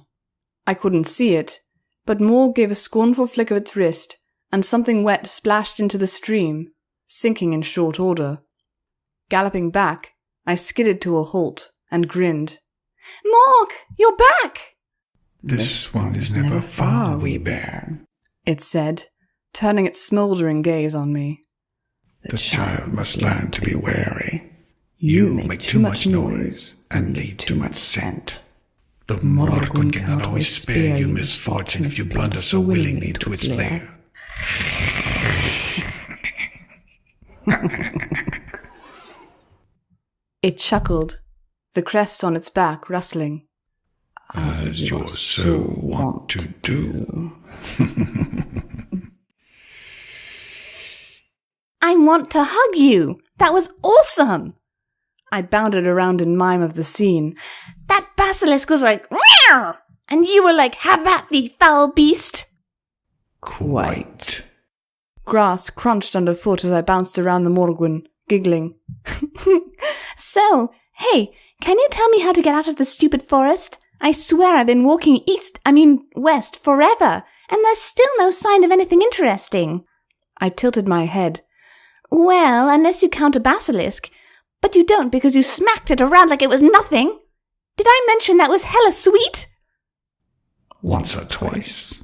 Speaker 1: I couldn't see it, but Morg gave a scornful flick of its wrist, and something wet splashed into the stream, sinking in short order. Galloping back, I skidded to a halt and grinned.
Speaker 3: Morg, you're back!
Speaker 2: This one is never far, wee bear,
Speaker 1: it said, turning its smouldering gaze on me.
Speaker 2: The child must learn to be wary. You make too much noise and leave too much scent. The Morgwin cannot always spare you misfortune if you blunder so willingly to its lair.
Speaker 1: It chuckled, the crest on its back rustling.
Speaker 2: As you're so wont to do.
Speaker 3: I want to hug you! That was awesome!
Speaker 1: I bounded around in mime of the scene.
Speaker 3: That basilisk was like, meow! And you were like, have at thee, foul beast!
Speaker 2: Quite.
Speaker 1: Grass crunched underfoot as I bounced around the Morgwin, giggling.
Speaker 3: So, hey, can you tell me how to get out of the stupid forest? I swear I've been walking west forever, and there's still no sign of anything interesting.
Speaker 1: I tilted my head.
Speaker 3: Well, unless you count a basilisk. But you don't because you smacked it around like it was nothing. Did I mention that was hella sweet?
Speaker 2: Once or twice.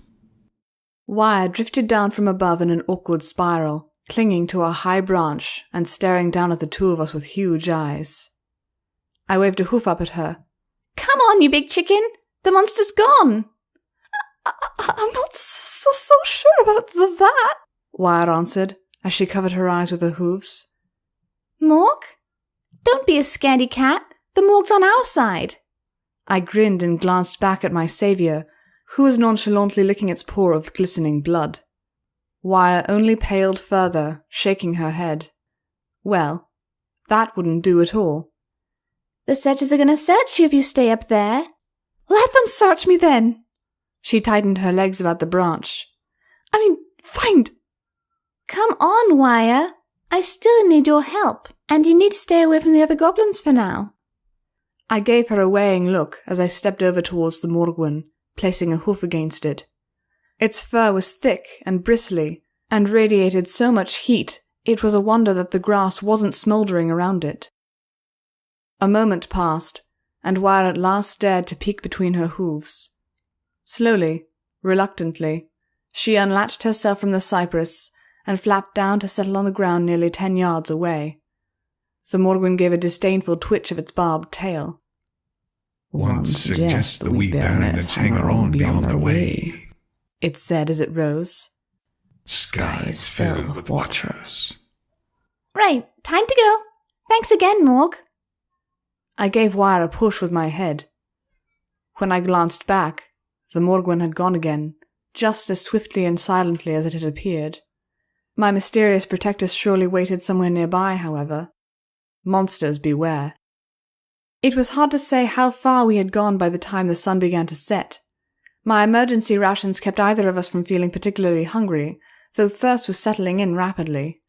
Speaker 1: Wire drifted down from above in an awkward spiral, clinging to a high branch and staring down at the two of us with huge eyes. I waved a hoof up at her.
Speaker 3: Come on, you big chicken! The monster's gone!
Speaker 1: I'm not so sure about that, Wire answered, as she covered her eyes with her hooves.
Speaker 3: Morg? Don't be a scaredy cat. The Morg's on our side.
Speaker 1: I grinned and glanced back at my saviour, who was nonchalantly licking its paw of glistening blood. Wire only paled further, shaking her head. Well, that wouldn't do at all.
Speaker 3: The searchers are going to search you if you stay up there.
Speaker 1: Let them search me then. She tightened her legs about the branch. Find.
Speaker 3: Come on, Wire. I still need your help, and you need to stay away from the other goblins for now.
Speaker 1: I gave her a weighing look as I stepped over towards the Morgwin, placing a hoof against it. Its fur was thick and bristly, and radiated so much heat it was a wonder that the grass wasn't smouldering around it. A moment passed, and Wire at last dared to peek between her hooves. Slowly, reluctantly, she unlatched herself from the cypress and flapped down to settle on the ground nearly 10 yards away. The Morgwin gave a disdainful twitch of its barbed tail.
Speaker 2: One suggests the wee baronets hang on beyond their way,
Speaker 1: it said as it rose.
Speaker 2: Skies filled with watchers.
Speaker 3: Right, time to go. Thanks again, Morg.
Speaker 1: I gave Wire a push with my head. When I glanced back, the Morgwin had gone again, just as swiftly and silently as it had appeared. My mysterious protector surely waited somewhere nearby, however. Monsters beware. It was hard to say how far we had gone by the time the sun began to set. My emergency rations kept either of us from feeling particularly hungry, though thirst was settling in rapidly.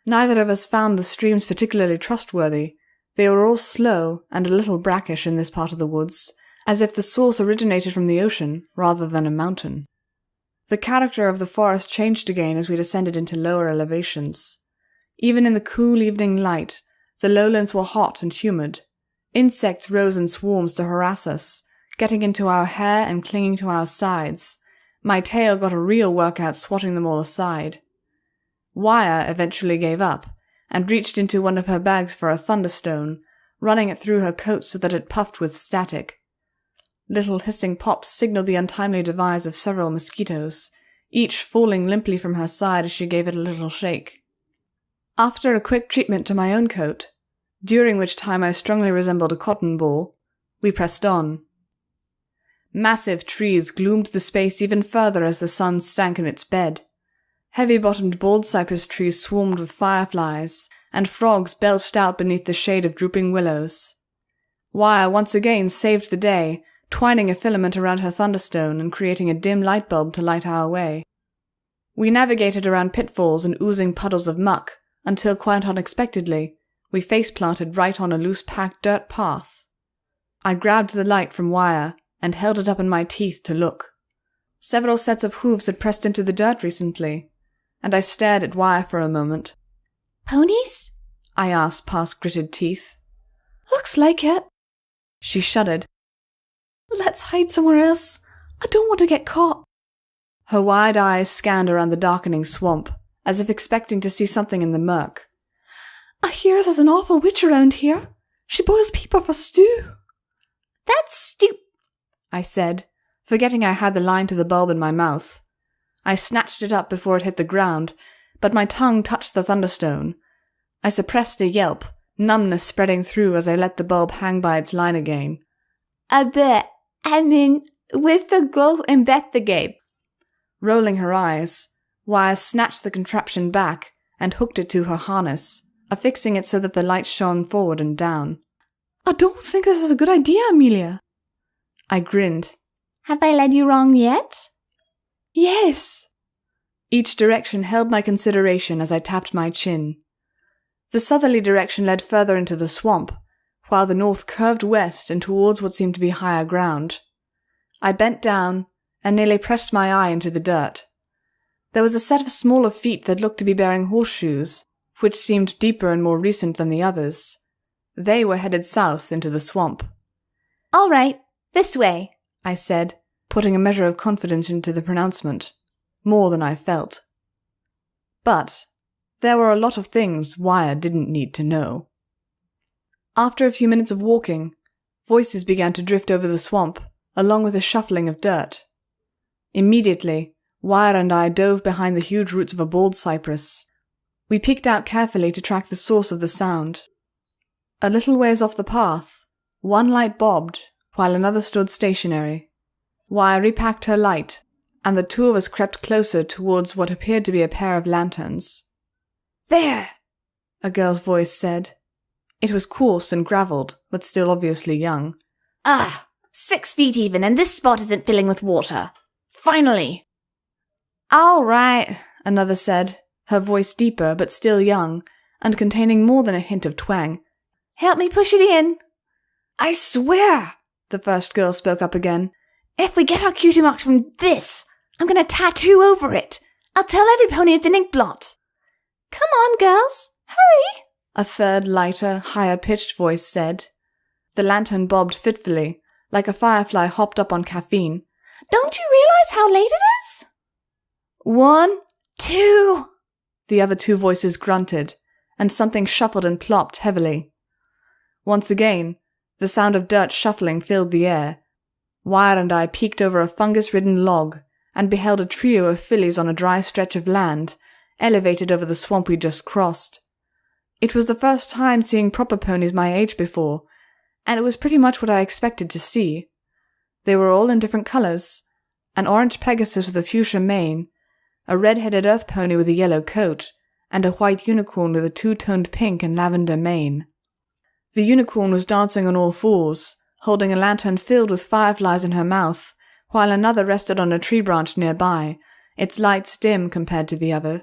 Speaker 1: Neither of us found the streams particularly trustworthy. They were all slow and a little brackish in this part of the woods, as if the source originated from the ocean rather than a mountain. The character of the forest changed again as we descended into lower elevations. Even in the cool evening light, the lowlands were hot and humid. Insects rose in swarms to harass us, getting into our hair and clinging to our sides. My tail got a real workout swatting them all aside. Wire eventually gave up, and reached into one of her bags for a thunderstone, running it through her coat so that it puffed with static. Little hissing pops signaled the untimely demise of several mosquitoes, each falling limply from her side as she gave it a little shake. After a quick treatment to my own coat, during which time I strongly resembled a cotton ball, we pressed on. Massive trees gloomed the space even further as the sun stank in its bed. Heavy-bottomed bald cypress trees swarmed with fireflies, and frogs belched out beneath the shade of drooping willows. Wire once again saved the day, twining a filament around her thunderstone and creating a dim light bulb to light our way. We navigated around pitfalls and oozing puddles of muck, until quite unexpectedly, we face-planted right on a loose-packed dirt path. I grabbed the light from Wire and held it up in my teeth to look. Several sets of hooves had pressed into the dirt recently, and I stared at Wire for a moment.
Speaker 3: Ponies?
Speaker 1: I asked past gritted teeth.
Speaker 3: Looks like it.
Speaker 1: She shuddered.
Speaker 3: Let's hide somewhere else. I don't want to get caught.
Speaker 1: Her wide eyes scanned around the darkening swamp, as if expecting to see something in the murk.
Speaker 3: I hear there's an awful witch around here. She boils people for stew.
Speaker 1: That's I said, forgetting I had the line to the bulb in my mouth. I snatched it up before it hit the ground, but my tongue touched the thunderstone. I suppressed a yelp, numbness spreading through as I let the bulb hang by its line again.
Speaker 3: With the go investigate.
Speaker 1: Rolling her eyes, Wire snatched the contraption back and hooked it to her harness, affixing it so that the light shone forward and down.
Speaker 3: I don't think this is a good idea, Amelia.
Speaker 1: I grinned.
Speaker 3: Have I led you wrong yet?
Speaker 1: Yes. Each direction held my consideration as I tapped my chin. The southerly direction led further into the swamp, while the north curved west and towards what seemed to be higher ground. I bent down and nearly pressed my eye into the dirt. There was a set of smaller feet that looked to be bearing horseshoes, which seemed deeper and more recent than the others. They were headed south into the swamp.
Speaker 3: All right, this way,
Speaker 1: I said, putting a measure of confidence into the pronouncement. More than I felt. But there were a lot of things Wire didn't need to know. After a few minutes of walking, voices began to drift over the swamp, along with a shuffling of dirt. Immediately, Wire and I dove behind the huge roots of a bald cypress. We peeked out carefully to track the source of the sound. A little ways off the path, one light bobbed, while another stood stationary. Wire repacked her light, and the two of us crept closer towards what appeared to be a pair of lanterns.
Speaker 3: There!
Speaker 1: A girl's voice said. It was coarse and gravelled, but still obviously young.
Speaker 3: 6 feet even, and this spot isn't filling with water. Finally!
Speaker 1: All right, another said, her voice deeper but still young, and containing more than a hint of twang.
Speaker 3: Help me push it in.
Speaker 1: I swear, the first girl spoke up again.
Speaker 3: If we get our cutie marks from this, I'm going to tattoo over it. I'll tell every pony it's an ink blot. Come on, girls, hurry,
Speaker 1: a third, lighter, higher-pitched voice said. The lantern bobbed fitfully, like a firefly hopped up on caffeine.
Speaker 3: Don't you realize how late it is?
Speaker 1: 1, 2, the other two voices grunted, and something shuffled and plopped heavily. Once again, the sound of dirt shuffling filled the air. Wire and I peeked over a fungus-ridden log and beheld a trio of fillies on a dry stretch of land, elevated over the swamp we'd just crossed. It was the first time seeing proper ponies my age before, and it was pretty much what I expected to see. They were all in different colours: an orange Pegasus with a fuchsia mane, a red-headed earth pony with a yellow coat, and a white unicorn with a two-toned pink and lavender mane. The unicorn was dancing on all fours, holding a lantern filled with fireflies in her mouth, while another rested on a tree branch nearby, its lights dim compared to the other.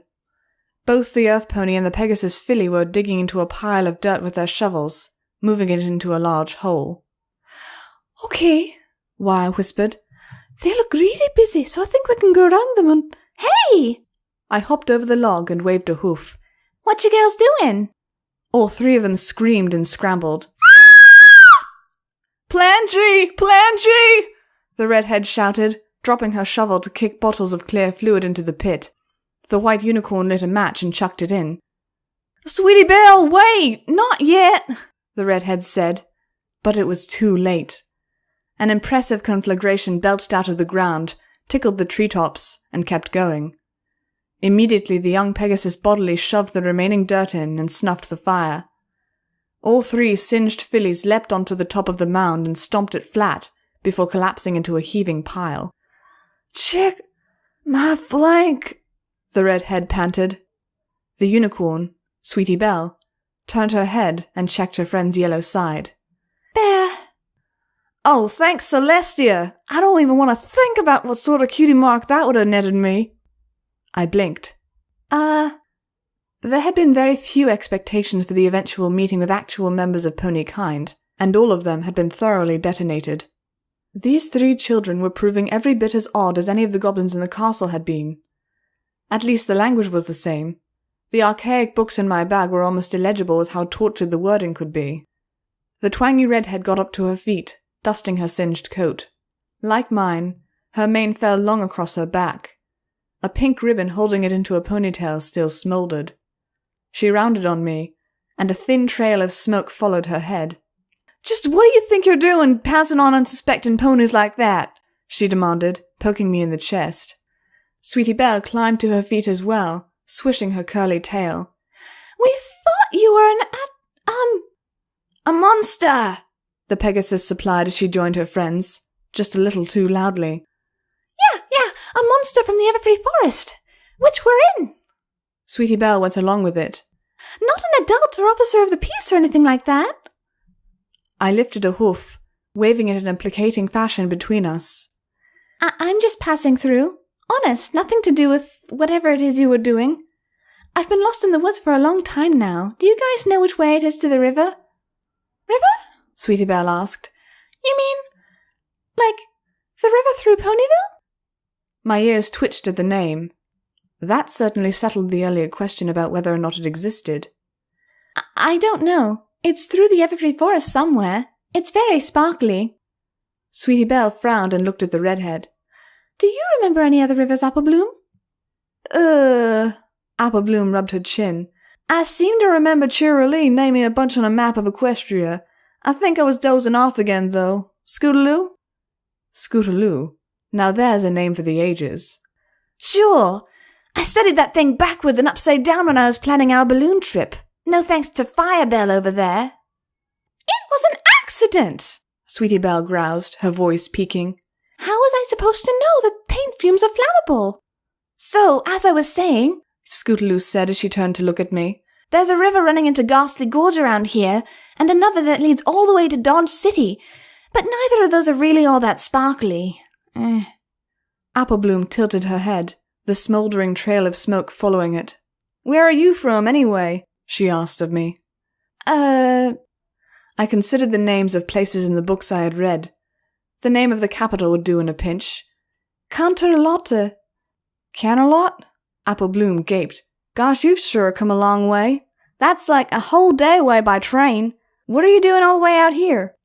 Speaker 1: Both the earth pony and the Pegasus filly were digging into a pile of dirt with their shovels, moving it into a large hole.
Speaker 3: Okay,
Speaker 1: Wire whispered.
Speaker 3: They look really busy, so I think we can go around them and... Hey!
Speaker 1: I hopped over the log and waved a hoof.
Speaker 3: What you girls doing?
Speaker 1: All three of them screamed and scrambled. Plan G! Plan G! The redhead shouted, dropping her shovel to kick bottles of clear fluid into the pit. The white unicorn lit a match and chucked it in. Sweetie Belle, wait! Not yet! The redhead said, but it was too late. An impressive conflagration belched out of the ground, tickled the treetops, and kept going. Immediately the young Pegasus bodily shoved the remaining dirt in and snuffed the fire. All three singed fillies leapt onto the top of the mound and stomped it flat before collapsing into a heaving pile. Check my flank, the redhead panted. The unicorn, Sweetie Belle, turned her head and checked her friend's yellow side.
Speaker 3: Bear!
Speaker 1: Oh, thanks, Celestia! I don't even want to think about what sort of cutie mark that would have netted me. I blinked. There had been very few expectations for the eventual meeting with actual members of pony kind, and all of them had been thoroughly detonated. These 3 children were proving every bit as odd as any of the goblins in the castle had been. At least the language was the same. The archaic books in my bag were almost illegible with how tortured the wording could be. The twangy redhead got up to her feet, dusting her singed coat. Like mine, her mane fell long across her back. A pink ribbon holding it into a ponytail still smouldered. She rounded on me, and a thin trail of smoke followed her head. "Just what do you think you're doing, pouncing on unsuspecting ponies like that?" she demanded, poking me in the chest. Sweetie Belle climbed to her feet as well, swishing her curly tail. "We thought you were a monster," the Pegasus supplied as she joined her friends, just a little too loudly. Yeah, a monster from the Everfree Forest, which we're in." Sweetie Belle went along with it. "Not an adult or officer of the peace or anything like that." I lifted a hoof, waving it in a placating fashion between us. I'm just passing through. Honest, nothing to do with whatever it is you were doing. I've been lost in the woods for a long time now. Do you guys know which way it is to the river?" "River?" Sweetie Belle asked. "You mean, like, the river through Ponyville?" My ears twitched at the name. That certainly settled the earlier question about whether or not it existed. I don't know. It's through the Everfree Forest somewhere. It's very sparkly." Sweetie Belle frowned and looked at the redhead. "Do you remember any other rivers, Applebloom?" Applebloom rubbed her chin. "I seem to remember Cheerilee naming a bunch on a map of Equestria. I think I was dozing off again, though. Scootaloo?" Scootaloo. Now there's a name for the ages. "Sure. I studied that thing backwards and upside down when I was planning our balloon trip. No thanks to Firebell over there." "It was an accident," Sweetie Belle groused, her voice peaking. "How was I supposed to know that paint fumes are flammable?" "So, as I was saying," Scootaloo said as she turned to look at me, "there's a river running into Ghastly Gorge around here, and another that leads all the way to Dodge City, but neither of those are really all that sparkly." Applebloom tilted her head, the smouldering trail of smoke following it. "Where are you from, anyway?" she asked of me. I considered the names of places in the books I had read. The name of the capital would do in a pinch. Canterlotte. Canterlot? Applebloom gaped. "Gosh, you've sure come a long way. That's like a whole day away by train. What are you doing all the way out here?"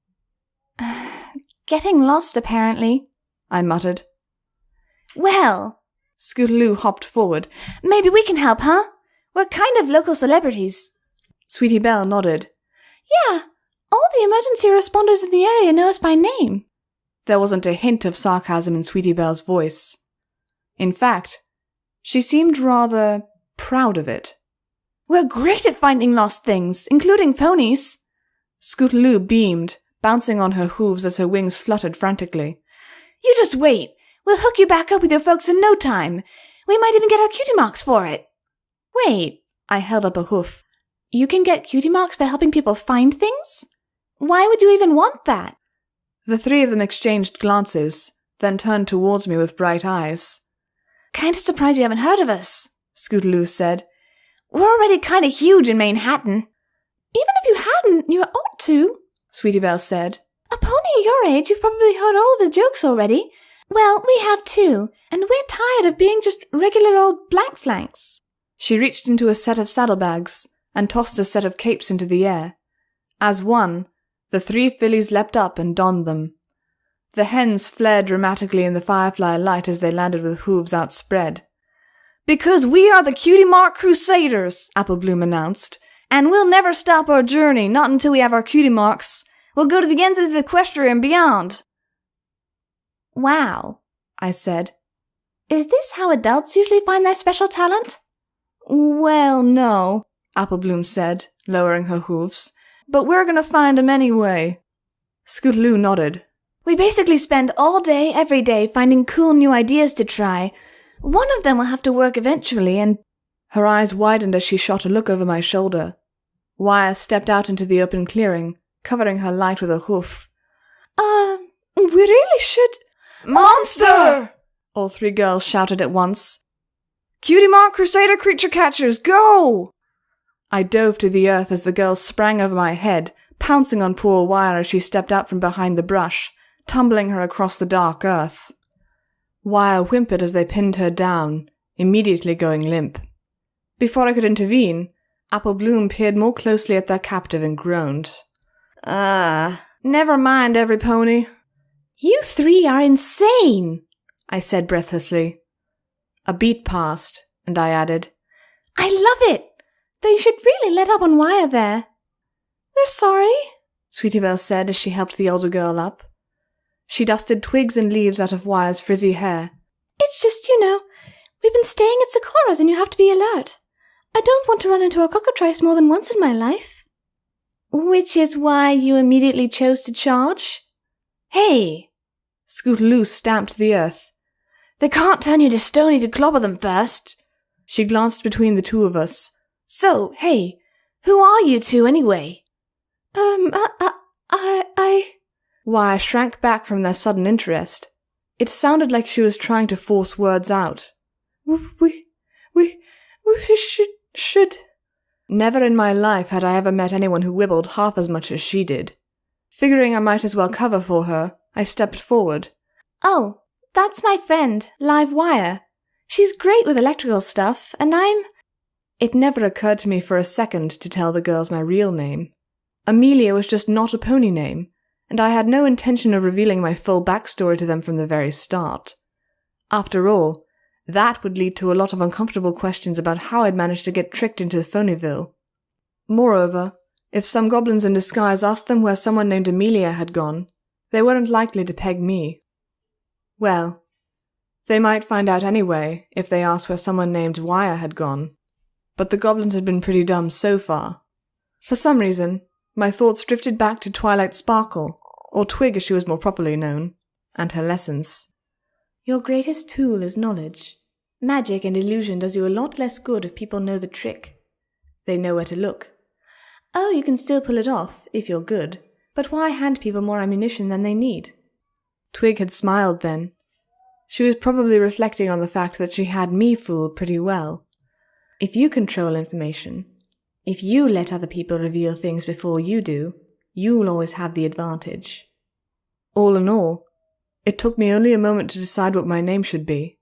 Speaker 1: "Getting lost, apparently," I muttered. "Well," Scootaloo hopped forward, "maybe we can help, huh? We're kind of local celebrities." Sweetie Belle nodded. "Yeah, all the emergency responders in the area know us by name." There wasn't a hint of sarcasm in Sweetie Belle's voice. In fact, she seemed rather proud of it. "We're great at finding lost things, including ponies." Scootaloo beamed, bouncing on her hooves as her wings fluttered frantically. "You just wait. We'll hook you back up with your folks in no time. We might even get our cutie marks for it." "Wait," I held up a hoof. "You can get cutie marks for helping people find things? Why would you even want that?" The 3 of them exchanged glances, then turned towards me with bright eyes. "Kinda surprised you haven't heard of us," Scootaloo said. "We're already kinda huge in Manhattan." "Even if you hadn't, you ought to," Sweetie Belle said. "A pony your age, you've probably heard all of the jokes already. Well, we have too, and we're tired of being just regular old black flanks." She reached into a set of saddlebags and tossed a set of capes into the air. As one, the 3 fillies leapt up and donned them. The hens flared dramatically in the firefly light as they landed with hooves outspread. "Because we are the Cutie Mark Crusaders," Applebloom announced, "and we'll never stop our journey, not until we have our cutie marks. We'll go to the ends of the Equestria and beyond." "Wow," I said. "Is this how adults usually find their special talent?" "Well, no," Applebloom said, lowering her hooves. "But we're gonna find 'em anyway." Scootaloo nodded. "We basically spend all day, every day, finding cool new ideas to try. One of them will have to work eventually, and—" Her eyes widened as she shot a look over my shoulder. Wire stepped out into the open clearing, covering her light with a hoof. We really should—" "Monster!" all 3 girls shouted at once. "Cutie Mark Crusader Creature Catchers, go!" I dove to the earth as the girls sprang over my head, pouncing on poor Wire as she stepped out from behind the brush, tumbling her across the dark earth. Wire whimpered as they pinned her down, immediately going limp. Before I could intervene, Apple Bloom peered more closely at their captive and groaned. Never mind, every pony.
Speaker 3: You three are insane,
Speaker 1: I said breathlessly. A beat passed, and I added,
Speaker 3: I love it, though you should really let up on Wire there.
Speaker 1: We're sorry, Sweetie Belle said as she helped the older girl up. She dusted twigs and leaves out of Wire's frizzy hair.
Speaker 3: It's just, we've been staying at Sakura's and you have to be alert. I don't want to run into a cockatrice more than once in my life. Which is why you immediately chose to charge?
Speaker 1: Hey! Scootaloo stamped the earth. They can't turn you to stone if you clobber them first. She glanced between the two of us. So, hey, who are you two anyway? Wire shrank back from their sudden interest. It sounded like she was trying to force words out. We should. Never in my life had I ever met anyone who wibbled half as much as she did. Figuring I might as well cover for her, I stepped forward.
Speaker 3: Oh, that's my friend, Live Wire. She's great with electrical stuff, and
Speaker 1: It never occurred to me for a second to tell the girls my real name. Amelia was just not a pony name, and I had no intention of revealing my full backstory to them from the very start. After all, that would lead to a lot of uncomfortable questions about how I'd managed to get tricked into Phonyville. Moreover, if some goblins in disguise asked them where someone named Amelia had gone, they weren't likely to peg me. Well, they might find out anyway if they asked where someone named Wire had gone, but the goblins had been pretty dumb so far. For some reason, my thoughts drifted back to Twilight Sparkle, or Twig as she was more properly known, and her lessons.
Speaker 3: Your greatest tool is knowledge. Magic and illusion does you a lot less good if people know the trick. They know where to look. Oh, you can still pull it off, if you're good, but why hand people more ammunition than they need?
Speaker 1: Twig had smiled then. She was probably reflecting on the fact that she had me fooled pretty well. If you control information, if you let other people reveal things before you do, you'll always have the advantage. All in all, it took me only a moment to decide what my name should be.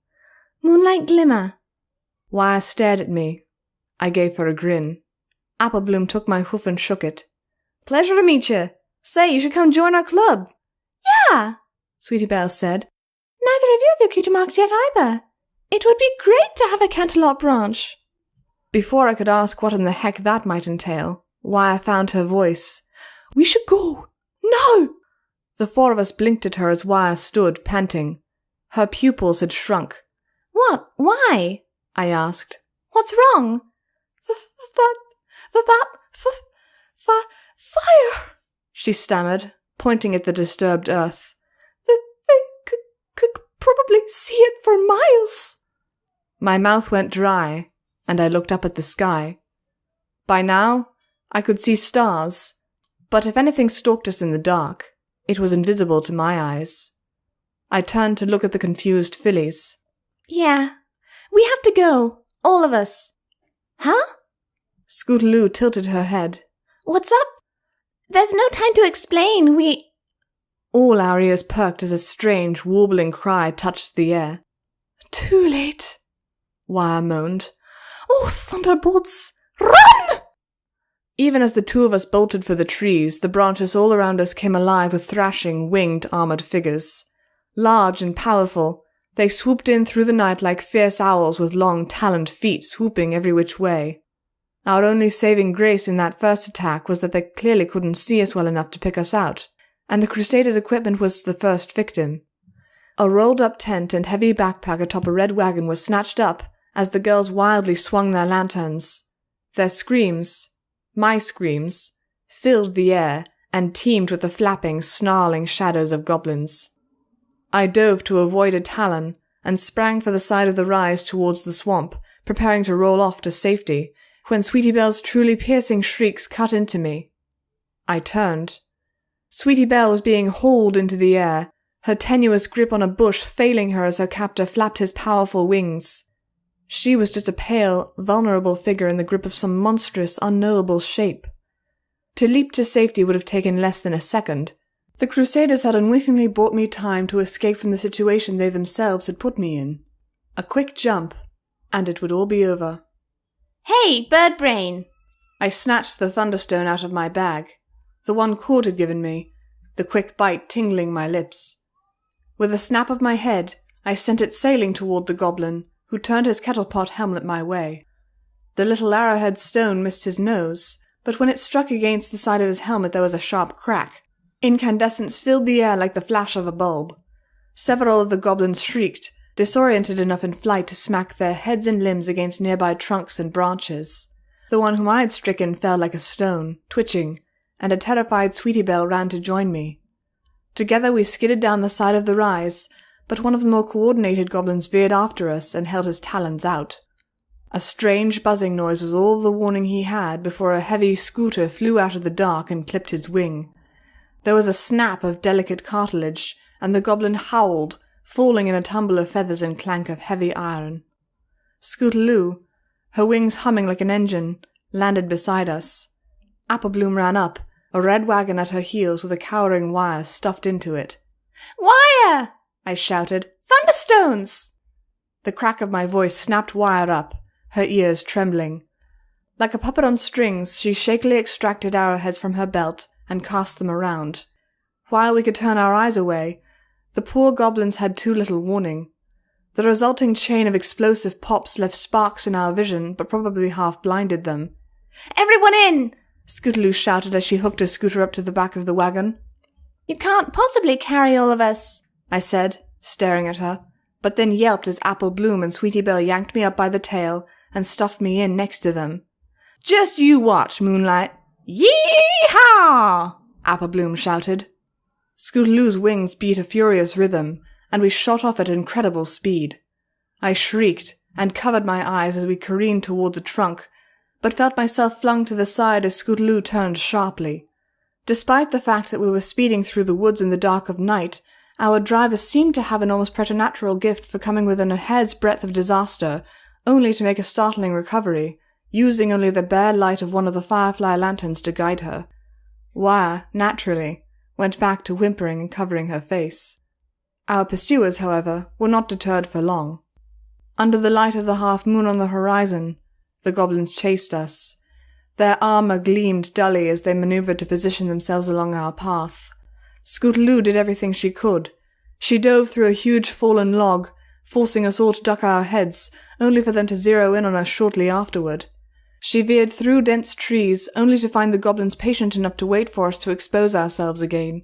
Speaker 3: Moonlight Glimmer.
Speaker 1: Wire stared at me. I gave her a grin. Apple Bloom took my hoof and shook it. Pleasure to meet you. Say, you should come join our club.
Speaker 3: Yeah,
Speaker 1: Sweetie Belle said.
Speaker 3: Neither of you have your cutie marks yet either. It would be great to have a cantaloupe branch.
Speaker 1: Before I could ask what in the heck that might entail, Wire found her voice. We should go. No! The four of us blinked at her as Wire stood, panting. Her pupils had shrunk.
Speaker 3: What? Why?
Speaker 1: I asked.
Speaker 3: What's wrong?
Speaker 1: Fire! She stammered, pointing at the disturbed earth. They could probably see it for miles. My mouth went dry, and I looked up at the sky. By now, I could see stars, but if anything stalked us in the dark, it was invisible to my eyes. I turned to look at the confused fillies.
Speaker 3: Yeah, we have to go, all of us. Huh?
Speaker 1: Scootaloo tilted her head.
Speaker 3: What's up? There's no time to explain,
Speaker 1: All our ears perked as a strange, warbling cry touched the air. Too late, Wire moaned. Oh, thunderbolts! Run! Even as the two of us bolted for the trees, the branches all around us came alive with thrashing, winged, armored figures. Large and powerful, they swooped in through the night like fierce owls with long, taloned feet swooping every which way. Our only saving grace in that first attack was that they clearly couldn't see us well enough to pick us out, and the Crusaders' equipment was the first victim. A rolled-up tent and heavy backpack atop a red wagon was snatched up as the girls wildly swung their lanterns. Their screams, my screams, filled the air and teemed with the flapping, snarling shadows of goblins. I dove to avoid a talon and sprang for the side of the rise towards the swamp, preparing to roll off to safety, when Sweetie Belle's truly piercing shrieks cut into me. I turned. Sweetie Belle was being hauled into the air, her tenuous grip on a bush failing her as her captor flapped his powerful wings. She was just a pale, vulnerable figure in the grip of some monstrous, unknowable shape. To leap to safety would have taken less than a second, The Crusaders had unwittingly bought me time to escape from the situation they themselves had put me in. A quick jump, and it would all be over.
Speaker 3: Hey, bird brain!
Speaker 1: I snatched the thunderstone out of my bag, the one Cord had given me, the quick bite tingling my lips. With a snap of my head, I sent it sailing toward the goblin, who turned his kettlepot helmet my way. The little arrowhead stone missed his nose, but when it struck against the side of his helmet there was a sharp crack. Incandescence filled the air like the flash of a bulb. Several of the goblins shrieked, disoriented enough in flight to smack their heads and limbs against nearby trunks and branches. The one whom I had stricken fell like a stone, twitching, and a terrified Sweetie Belle ran to join me. Together we skidded down the side of the rise, but one of the more coordinated goblins veered after us and held his talons out. A strange buzzing noise was all the warning he had before a heavy scooter flew out of the dark and clipped his wing. There was a snap of delicate cartilage, and the goblin howled, falling in a tumble of feathers and clank of heavy iron. Scootaloo, her wings humming like an engine, landed beside us. Applebloom ran up, a red wagon at her heels with a cowering Wire stuffed into it.
Speaker 3: Wire!
Speaker 1: I shouted.
Speaker 3: Thunderstones!
Speaker 1: The crack of my voice snapped Wire up, her ears trembling. Like a puppet on strings, she shakily extracted arrowheads from her belt and cast them around. While we could turn our eyes away, the poor goblins had too little warning. The resulting chain of explosive pops left sparks in our vision, but probably half blinded them.
Speaker 3: Everyone in!
Speaker 1: Scootaloo shouted as she hooked a scooter up to the back of the wagon.
Speaker 3: You can't possibly carry all of us,
Speaker 1: I said, staring at her, but then yelped as Applebloom and Sweetie Belle yanked me up by the tail and stuffed me in next to them. Just you watch, Moonlight. Yee-haw! Applebloom shouted. Scootaloo's wings beat a furious rhythm, and we shot off at incredible speed. I shrieked and covered my eyes as we careened towards a trunk, but felt myself flung to the side as Scootaloo turned sharply. Despite the fact that we were speeding through the woods in the dark of night, our driver seemed to have an almost preternatural gift for coming within a hair's breadth of disaster, only to make a startling recovery, using only the bare light of one of the firefly lanterns to guide her. Wire, naturally, went back to whimpering and covering her face. Our pursuers, however, were not deterred for long. Under the light of the half-moon on the horizon, the goblins chased us. Their armor gleamed dully as they maneuvered to position themselves along our path. Scootaloo did everything she could. She dove through a huge fallen log, forcing us all to duck our heads, only for them to zero in on us shortly afterward. She veered through dense trees, only to find the goblins patient enough to wait for us to expose ourselves again.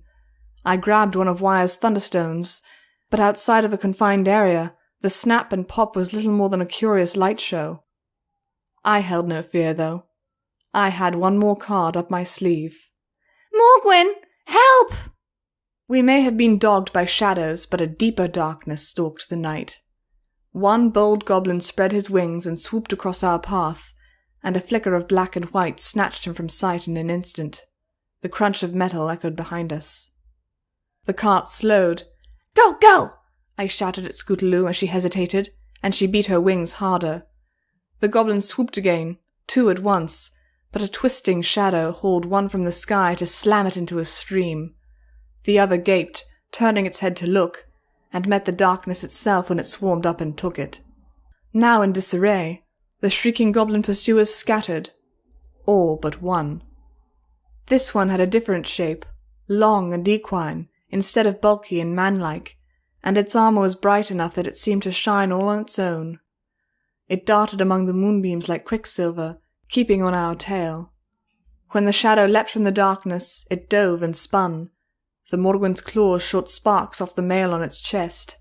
Speaker 1: I grabbed one of Wire's thunderstones, but outside of a confined area, the snap and pop was little more than a curious light show. I held no fear, though. I had one more card up my sleeve.
Speaker 3: Morgwin, help!
Speaker 1: We may have been dogged by shadows, but a deeper darkness stalked the night. One bold goblin spread his wings and swooped across our path, and a flicker of black and white snatched him from sight in an instant. The crunch of metal echoed behind us. The cart slowed.
Speaker 3: Go, go!
Speaker 1: I shouted at Scootaloo as she hesitated, and she beat her wings harder. The goblins swooped again, two at once, but a twisting shadow hauled one from the sky to slam it into a stream. The other gaped, turning its head to look, and met the darkness itself when it swarmed up and took it. Now in disarray, the shrieking goblin pursuers scattered. All but one. This one had a different shape, long and equine, instead of bulky and manlike, and its armor was bright enough that it seemed to shine all on its own. It darted among the moonbeams like quicksilver, keeping on our tail. When the shadow leapt from the darkness, it dove and spun. The Morgwin's claws shot sparks off the mail on its chest.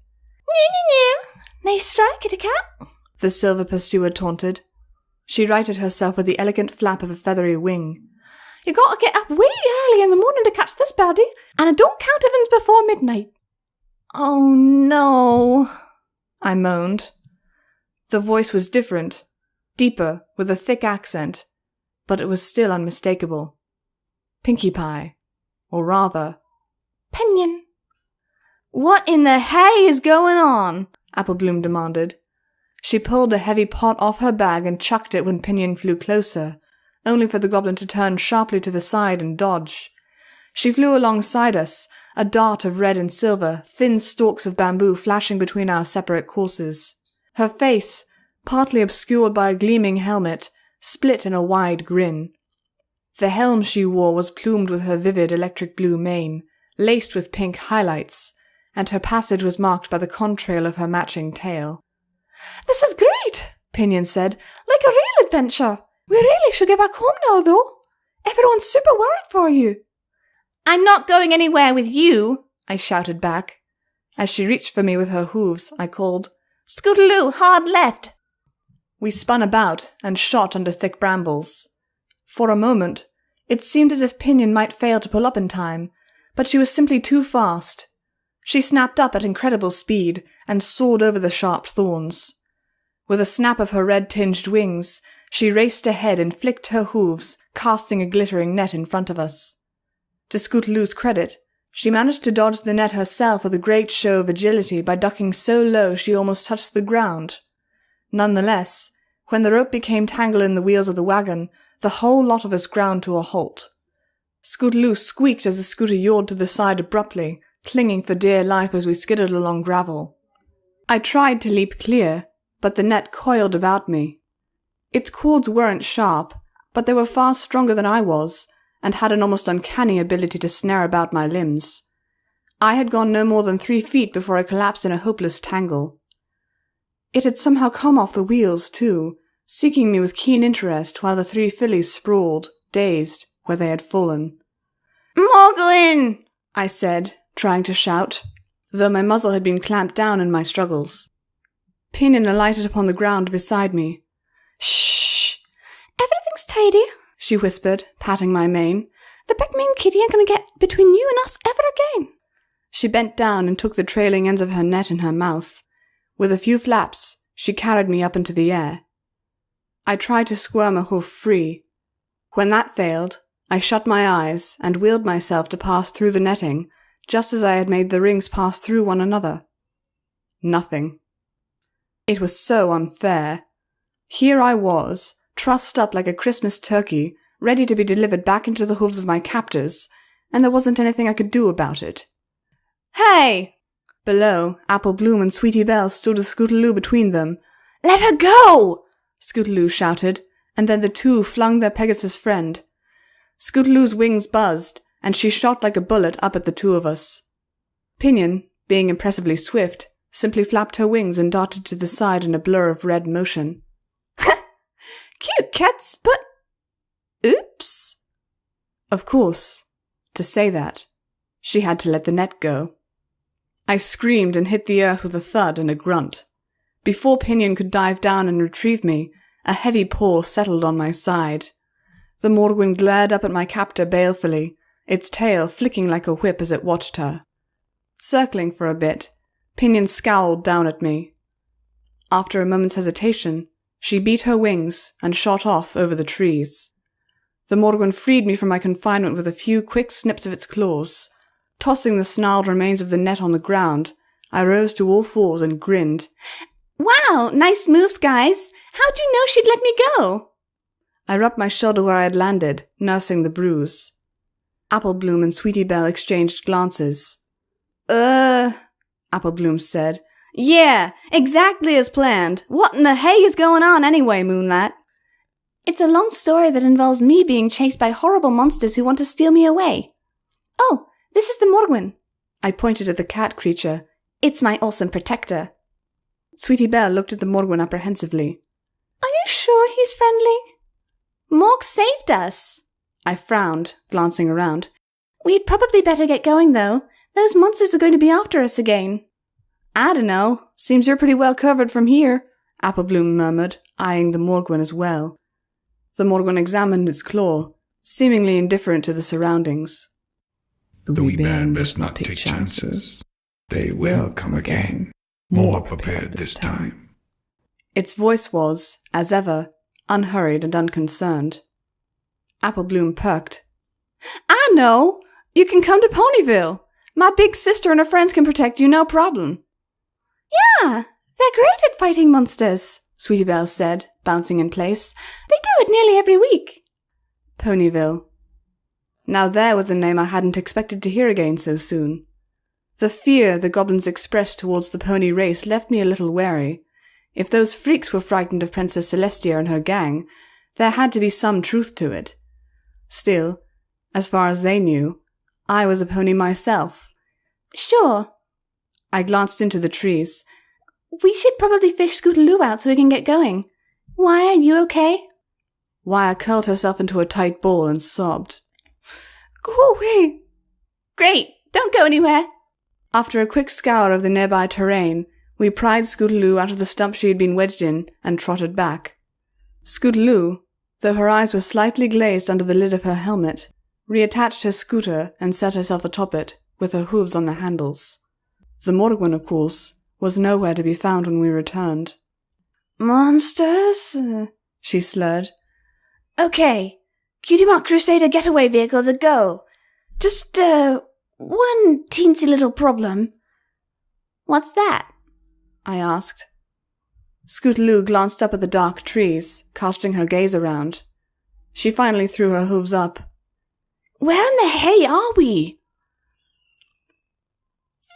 Speaker 3: Nice strike, kitty cat,
Speaker 1: the silver pursuer taunted. She righted herself with the elegant flap of a feathery wing.
Speaker 3: You gotta get up way early in the morning to catch this birdie, and I don't count evens before midnight.
Speaker 1: Oh no, I moaned. The voice was different, deeper, with a thick accent, but it was still unmistakable. Pinkie Pie, or rather,
Speaker 3: Pinion.
Speaker 1: What in the hay is going on? Applebloom demanded. She pulled a heavy pot off her bag and chucked it when Pinion flew closer, only for the goblin to turn sharply to the side and dodge. She flew alongside us, a dart of red and silver, thin stalks of bamboo flashing between our separate courses. Her face, partly obscured by a gleaming helmet, split in a wide grin. The helm she wore was plumed with her vivid electric blue mane, laced with pink highlights, and her passage was marked by the contrail of her matching tail.
Speaker 3: "This is great," Pinion said. "Like a real adventure. We really should get back home now, though. Everyone's super worried for you." "I'm not going anywhere with you," I shouted back. As she reached for me with her hooves, I called, "Scootaloo, hard left." We spun about and shot under thick brambles. For a moment, it seemed as if Pinion might fail to pull up in time, but she was simply too fast. She snapped up at incredible speed and soared over the sharp thorns. With a snap of her red-tinged wings, she raced ahead and flicked her hooves, casting a glittering net in front of us. To Scootaloo's credit, she managed to dodge the net herself with a great show of agility by ducking so low she almost touched the ground. Nonetheless, when the rope became tangled in the wheels of the wagon, the whole lot of us ground to a halt. Scootaloo squeaked as the scooter yawed to the side abruptly, clinging for dear life as we skidded along gravel. I tried to leap clear, but the net coiled about me. Its cords weren't sharp, but they were far stronger than I was, and had an almost uncanny ability to snare about my limbs. I had gone no more than 3 feet before I collapsed in a hopeless tangle. It had somehow come off the wheels, too, seeking me with keen interest while the 3 fillies sprawled, dazed, where they had fallen. "Morgwin!" I said, trying to shout, though my muzzle had been clamped down in my struggles. Pinion alighted upon the ground beside me. "Shh! Everything's tidy," she whispered, patting my mane. "The big mean kitty ain't gonna get between you and us ever again." She bent down and took the trailing ends of her net in her mouth. With a few flaps, she carried me up into the air. I tried to squirm a hoof free. When that failed, I shut my eyes and willed myself to pass through the netting, just as I had made the rings pass through one another. Nothing. It was so unfair. Here I was, trussed up like a Christmas turkey, ready to be delivered back into the hooves of my captors, and there wasn't anything I could do about it. "Hey!" Below, Apple Bloom and Sweetie Belle stood with Scootaloo between them. "Let her go!" Scootaloo shouted, and then the two flung their Pegasus friend. Scootaloo's wings buzzed, and she shot like a bullet up at the two of us. Pinion, being impressively swift, simply flapped her wings and darted to the side in a blur of red motion. "Cute cats, but... oops." Of course, to say that, she had to let the net go. I screamed and hit the earth with a thud and a grunt. Before Pinion could dive down and retrieve me, a heavy paw settled on my side. The Morgwin glared up at my captor balefully, its tail flicking like a whip as it watched her. Circling for a bit, Pinion scowled down at me. After a moment's hesitation, she beat her wings and shot off over the trees. The Morgwin freed me from my confinement with a few quick snips of its claws. Tossing the snarled remains of the net on the ground, I rose to all fours and grinned. "Wow, nice moves, guys! How'd you know she'd let me go?" I rubbed my shoulder where I had landed, nursing the bruise. Apple Bloom and Sweetie Belle exchanged glances. Apple Bloom said. "Yeah, exactly as planned. What in the hay is going on anyway, Moonlight?" "It's a long story that involves me being chased by horrible monsters who want to steal me away. Oh, this is the Morgwin." I pointed at the cat creature. "It's my awesome protector." Sweetie Belle looked at the Morgwin apprehensively. "Are you sure he's friendly?" "Morg saved us." I frowned, glancing around. "We'd probably better get going, though. Those monsters are going to be after us again." "I dunno. Seems you're pretty well covered from here," Apple Bloom murmured, eyeing the Morgwin as well. The Morgwin examined its claw, seemingly indifferent to the surroundings.
Speaker 2: The wee bairn best not take chances. They will come again, more prepared this time.
Speaker 1: Its voice was, as ever, unhurried and unconcerned. Apple Bloom perked. "I know! You can come to Ponyville. My big sister and her friends can protect you, no problem." "Yeah, they're great at fighting monsters," Sweetie Belle said, bouncing in place. "They do it nearly every week." Ponyville. Now there was a name I hadn't expected to hear again so soon. The fear the goblins expressed towards the pony race left me a little wary. If those freaks were frightened of Princess Celestia and her gang, there had to be some truth to it. Still, as far as they knew, I was a pony myself.
Speaker 3: Sure.
Speaker 1: I glanced into the trees.
Speaker 3: We should probably fish Scootaloo out so we can get going. Why, are you okay?
Speaker 1: Wire curled herself into a tight ball and sobbed.
Speaker 3: Go away. Great, don't go anywhere.
Speaker 1: After a quick scour of the nearby terrain, we pried Scootaloo out of the stump she had been wedged in and trotted back. Scootaloo, though her eyes were slightly glazed under the lid of her helmet, reattached her scooter and set herself atop it, with her hooves on the handles. The Morgwin, of course, was nowhere to be found when we returned.
Speaker 3: Monsters?
Speaker 1: She slurred.
Speaker 3: Okay, Cutie Mark Crusader getaway vehicles a go. Just, one teensy little problem. What's that?
Speaker 1: I asked. Scootaloo glanced up at the dark trees, casting her gaze around. She finally threw her hooves up.
Speaker 3: Where in the hay are we?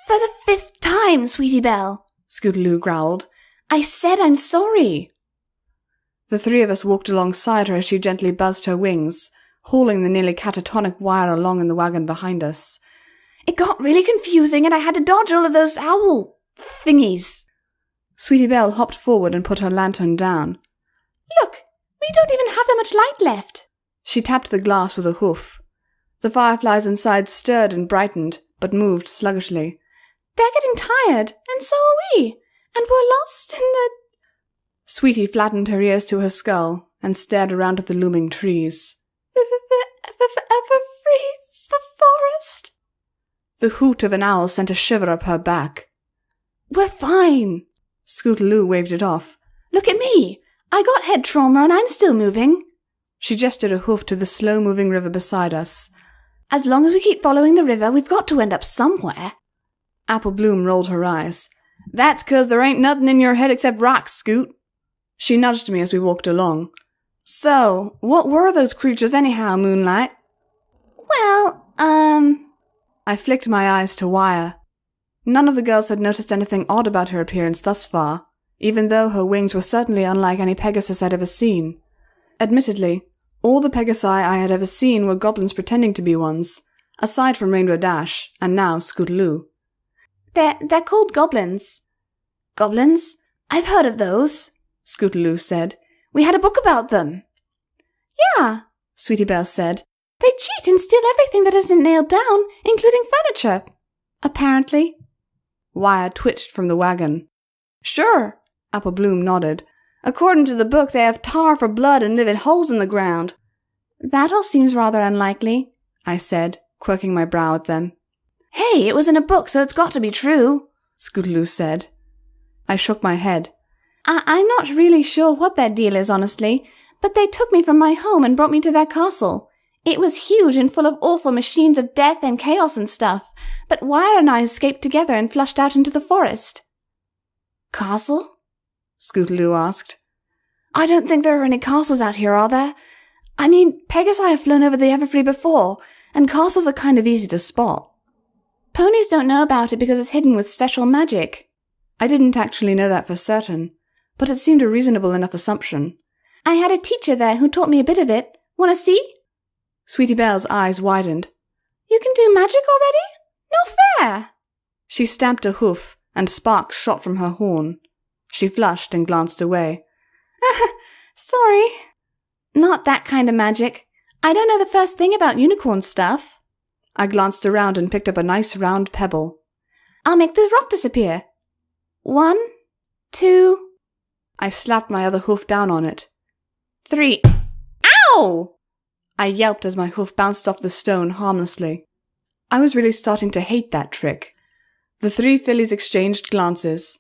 Speaker 3: For the 5th time, Sweetie Belle, Scootaloo growled. I said I'm sorry.
Speaker 1: The three of us walked alongside her as she gently buzzed her wings, hauling the nearly catatonic Wire along in the wagon behind us.
Speaker 3: It got really confusing and I had to dodge all of those owl thingies.
Speaker 1: Sweetie Belle hopped forward and put her lantern down.
Speaker 3: Look, we don't even have that much light left.
Speaker 1: She tapped the glass with a hoof. The fireflies inside stirred and brightened, but moved sluggishly.
Speaker 3: They're getting tired, and so are we, and we're lost in the...
Speaker 1: Sweetie flattened her ears to her skull and stared around at the looming trees.
Speaker 3: The ever-free forest?
Speaker 1: The hoot of an owl sent a shiver up her back.
Speaker 3: We're fine.
Speaker 1: Scootaloo waved it off.
Speaker 3: Look at me. I got head trauma and I'm still moving.
Speaker 1: She gestured a hoof to the slow-moving river beside us.
Speaker 3: As long as we keep following the river, we've got to end up somewhere.
Speaker 1: Apple Bloom rolled her eyes. That's 'cause there ain't nothing in your head except rocks, Scoot. She nudged me as we walked along. So, what were those creatures anyhow, Moonlight?
Speaker 3: Well,
Speaker 1: I flicked my eyes to Wire. None of the girls had noticed anything odd about her appearance thus far, even though her wings were certainly unlike any Pegasus I'd ever seen. Admittedly, all the Pegasi I had ever seen were goblins pretending to be ones, aside from Rainbow Dash, and now Scootaloo.
Speaker 3: They're called goblins. Goblins? I've heard of those, Scootaloo said. We had a book about them. Yeah, Sweetie Belle said. They cheat and steal everything that isn't nailed down, including furniture. Apparently.
Speaker 1: Wire twitched from the wagon.
Speaker 3: Sure,
Speaker 1: Apple Bloom nodded.
Speaker 3: According to the book, they have tar for blood and live in holes in the ground. That all seems rather unlikely, I said, quirking my brow at them. Hey, it was in a book, so it's got to be true, Scootaloo said.
Speaker 1: I shook my head.
Speaker 3: I'm not really sure what their deal is, honestly, but they took me from my home and brought me to their castle. It was huge and full of awful machines of death and chaos and stuff, but Wire and I escaped together and flushed out into the forest. Castle?
Speaker 1: Scootaloo asked.
Speaker 3: I don't think there are any castles out here, are there? I mean, Pegasi have flown over the Everfree before, and castles are kind of easy to spot. Ponies don't know about it because it's hidden with special magic.
Speaker 1: I didn't actually know that for certain, but it seemed a reasonable enough assumption.
Speaker 3: I had a teacher there who taught me a bit of it. Want to see?
Speaker 1: Sweetie Belle's eyes widened.
Speaker 3: You can do magic already? No fair!
Speaker 1: She stamped a hoof, and sparks shot from her horn. She flushed and glanced away.
Speaker 3: Sorry. Not that kind of magic. I don't know the first thing about unicorn stuff.
Speaker 1: I glanced around and picked up a nice round pebble.
Speaker 3: I'll make the rock disappear. 1, 2...
Speaker 1: I slapped my other hoof down on it.
Speaker 3: 3... Ow!
Speaker 1: I yelped as my hoof bounced off the stone harmlessly. I was really starting to hate that trick. The three fillies exchanged glances.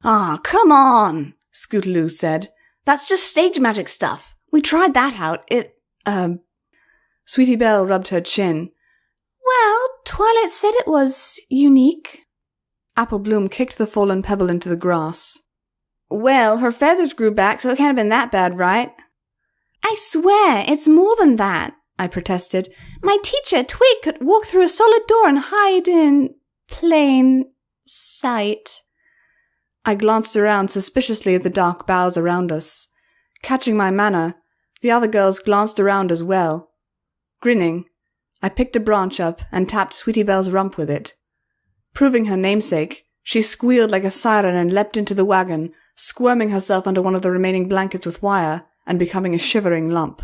Speaker 3: Ah, come on, Scootaloo said. That's just stage magic stuff. We tried that out.
Speaker 1: Sweetie Belle rubbed her chin.
Speaker 3: Well, Twilight said it was unique.
Speaker 1: Apple Bloom kicked the fallen pebble into the grass.
Speaker 3: Well, her feathers grew back, so it can't have been that bad, right? I swear, it's more than that,
Speaker 1: I protested.
Speaker 3: My teacher, Twig, could walk through a solid door and hide in plain sight.
Speaker 1: I glanced around suspiciously at the dark boughs around us. Catching my manner, the other girls glanced around as well. Grinning, I picked a branch up and tapped Sweetie Belle's rump with it. Proving her namesake, she squealed like a siren and leapt into the wagon, squirming herself under one of the remaining blankets with wire and becoming a shivering lump.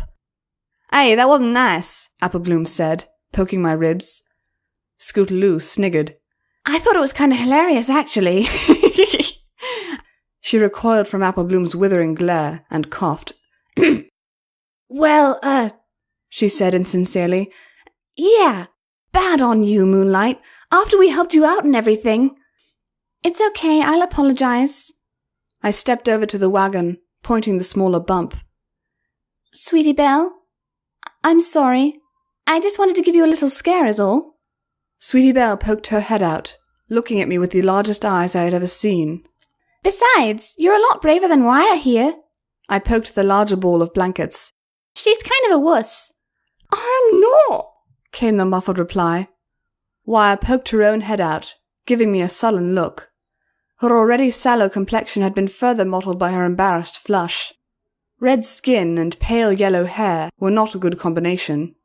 Speaker 3: Hey, that wasn't nice,
Speaker 1: Applebloom said, poking my ribs. Scootaloo sniggered.
Speaker 3: I thought it was kind of hilarious, actually.
Speaker 1: She recoiled from Applebloom's withering glare and coughed.
Speaker 3: Well, she said insincerely. Yeah, bad on you, Moonlight, after we helped you out and everything. It's okay, I'll apologize.
Speaker 1: I stepped over to the wagon, pointing the smaller bump.
Speaker 3: Sweetie Belle, I'm sorry. I just wanted to give you a little scare is all.
Speaker 1: Sweetie Belle poked her head out, looking at me with the largest eyes I had ever seen.
Speaker 3: Besides, you're a lot braver than Wire here.
Speaker 1: I poked the larger ball of blankets.
Speaker 3: She's kind of a wuss.
Speaker 1: I'm not, came the muffled reply. Wire poked her own head out, giving me a sullen look. Her already sallow complexion had been further mottled by her embarrassed flush. Red skin and pale yellow hair were not a good combination.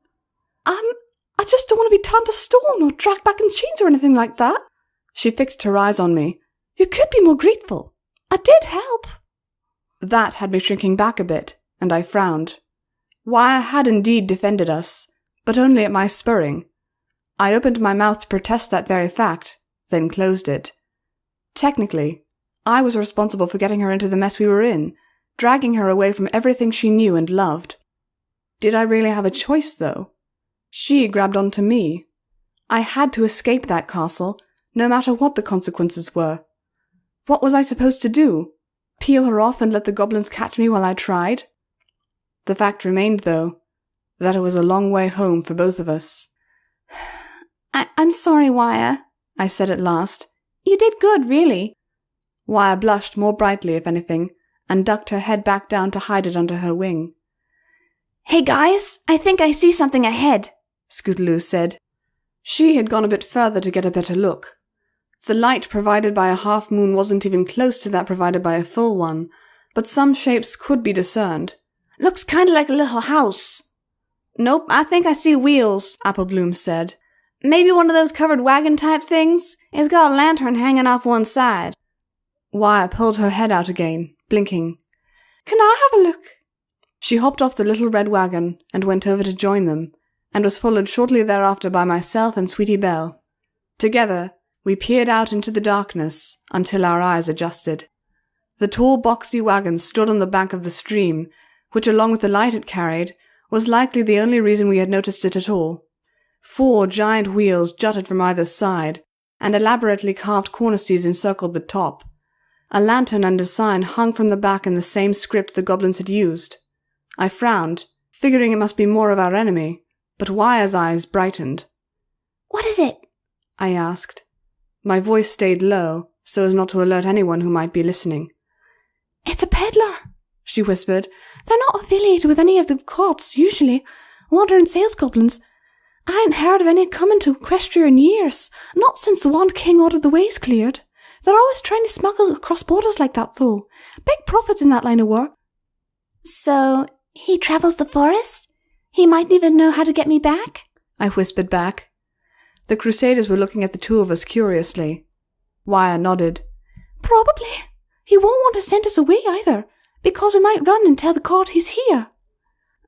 Speaker 1: I just don't want to be turned to stone or dragged back in chains or anything like that. She fixed her eyes on me. You could be more grateful. I did help. That had me shrinking back a bit, and I frowned. Wire had indeed defended us, but only at my spurring. I opened my mouth to protest that very fact, then closed it. Technically, I was responsible for getting her into the mess we were in, dragging her away from everything she knew and loved. Did I really have a choice, though? She grabbed onto me. I had to escape that castle, no matter what the consequences were. What was I supposed to do? Peel her off and let the goblins catch me while I tried? The fact remained, though, that it was a long way home for both of us.
Speaker 3: I'm sorry, Wire, I said at last. You did good, really.
Speaker 1: Wire blushed more brightly, if anything, and ducked her head back down to hide it under her wing.
Speaker 3: Hey guys, I think I see something ahead, Scootaloo said.
Speaker 1: She had gone a bit further to get a better look. The light provided by a half-moon wasn't even close to that provided by a full one, but some shapes could be discerned.
Speaker 3: Looks kind of like a little house.
Speaker 1: Nope, I think I see wheels, Applebloom said.
Speaker 3: Maybe one of those covered wagon-type things? It's got a lantern hanging off one side.
Speaker 1: Wire pulled her head out again, blinking.
Speaker 3: Can I have a look?
Speaker 1: She hopped off the little red wagon and went over to join them, and was followed shortly thereafter by myself and Sweetie Belle. Together, we peered out into the darkness until our eyes adjusted. The tall boxy wagon stood on the bank of the stream, which, along with the light it carried, was likely the only reason we had noticed it at all. 4 giant wheels jutted from either side, and elaborately carved cornices encircled the top. A lantern and a sign hung from the back in the same script the goblins had used. I frowned, figuring it must be more of our enemy, but Wire's eyes brightened.
Speaker 3: What is it?
Speaker 1: I asked. My voice stayed low, so as not to alert anyone who might be listening.
Speaker 3: It's a peddler, she whispered. They're not affiliated with any of the courts, usually. Wandering sales goblins. I ain't heard of any coming to Equestria in years, not since the Wand King ordered the ways cleared. They're always trying to smuggle across borders like that, though. Big profits in that line of work. So, he travels the forest? He mightn't even know how to get me back?
Speaker 1: I whispered back. The Crusaders were looking at the two of us curiously. Wire nodded.
Speaker 3: Probably. He won't want to send us away either, because we might run and tell the court he's here.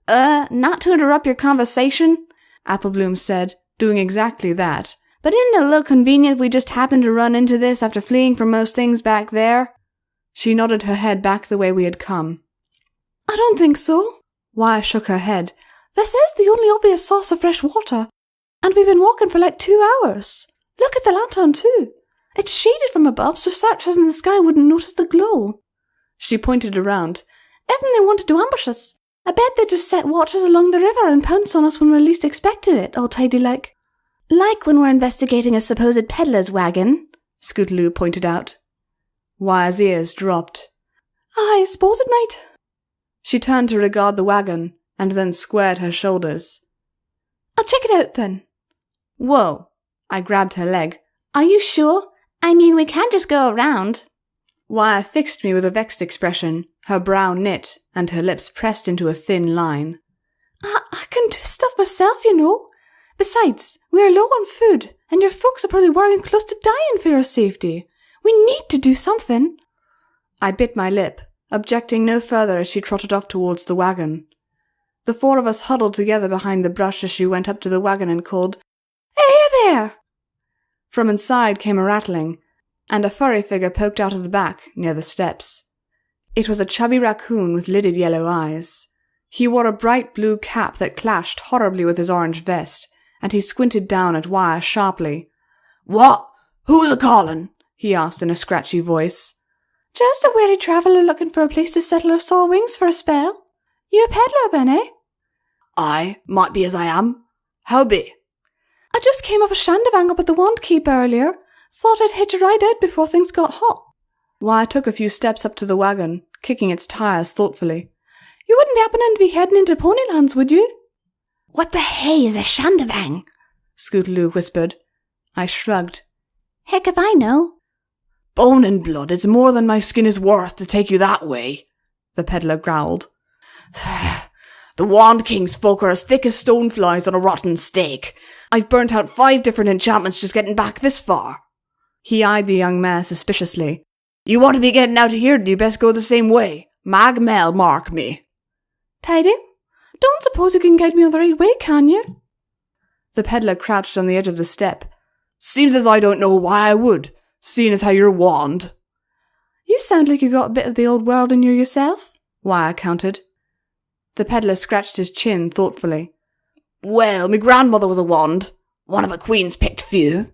Speaker 1: Not to interrupt your conversation, Applebloom said, doing exactly that. But isn't it a little convenient we just happened to run into this after fleeing from most things back there? She nodded her head back the way we had come.
Speaker 3: I don't think so.
Speaker 1: Wire shook her head.
Speaker 3: This is the only obvious source of fresh water, and we've been walking for like 2 hours. Look at the lantern, too. It's shaded from above, so searchers in the sky wouldn't notice the glow.
Speaker 1: She pointed around.
Speaker 3: Even they wanted to ambush us. I bet they just set watchers along the river and pounce on us when we least expected it, all tidy-like. Like when we're investigating a supposed peddler's wagon,
Speaker 1: Scootaloo pointed out. Wire's ears dropped.
Speaker 3: I suppose it might.
Speaker 1: She turned to regard the wagon, and then squared her shoulders. I'll check it out then.
Speaker 3: Whoa. I grabbed her leg. Are you sure? I mean, we can't just go around.
Speaker 1: Wire fixed me with a vexed expression, her brow knit and her lips pressed into a thin line. I can do stuff myself, you know. Besides, we are low on food, and your folks are probably worrying close to dying for your safety. We need to do something. I bit my lip, objecting no further as she trotted off towards the wagon. The four of us huddled together behind the brush as she went up to the wagon and called, "Hey there!" From inside came a rattling, and a furry figure poked out of the back near the steps. It was a chubby raccoon with lidded yellow eyes. He wore a bright blue cap that clashed horribly with his orange vest, and he squinted down at Wire sharply. "What? Who's a-calling?" he asked in a scratchy voice.
Speaker 3: "Just a weary traveller looking for a place to settle her sore wings for a spell. You a peddler then, eh?"
Speaker 1: "Aye, might be as I am. How be?"
Speaker 3: "I just came off a shandavang up at the Wand Keep earlier. Thought I'd hitch a ride out before things got hot."
Speaker 1: Wire took a few steps up to the wagon, kicking its tires thoughtfully.
Speaker 3: "You wouldn't be happening to be heading into Ponylands, would you?"
Speaker 1: "What the hay is a shandavang?" Scootaloo whispered. I shrugged.
Speaker 3: "Heck if I know."
Speaker 1: "Bone and blood, it's more than my skin is worth to take you that way," the peddler growled. "The Wand King's folk are as thick as stoneflies on a rotten stake. I've burnt out 5 different enchantments just getting back this far." He eyed the young mare suspiciously. "You want to be getting out of here, then you best go the same way. Mag Mel, mark me."
Speaker 3: "Tidy? Don't suppose you can guide me on the right way, can you?"
Speaker 1: The peddler crouched on the edge of the step. "Seems as I don't know why I would, seeing as how you're wand."
Speaker 3: "You sound like you got a bit of the old world in you yourself," Wire countered.
Speaker 1: The peddler scratched his chin thoughtfully. "Well, me grandmother was a wand. One of a queen's picked few."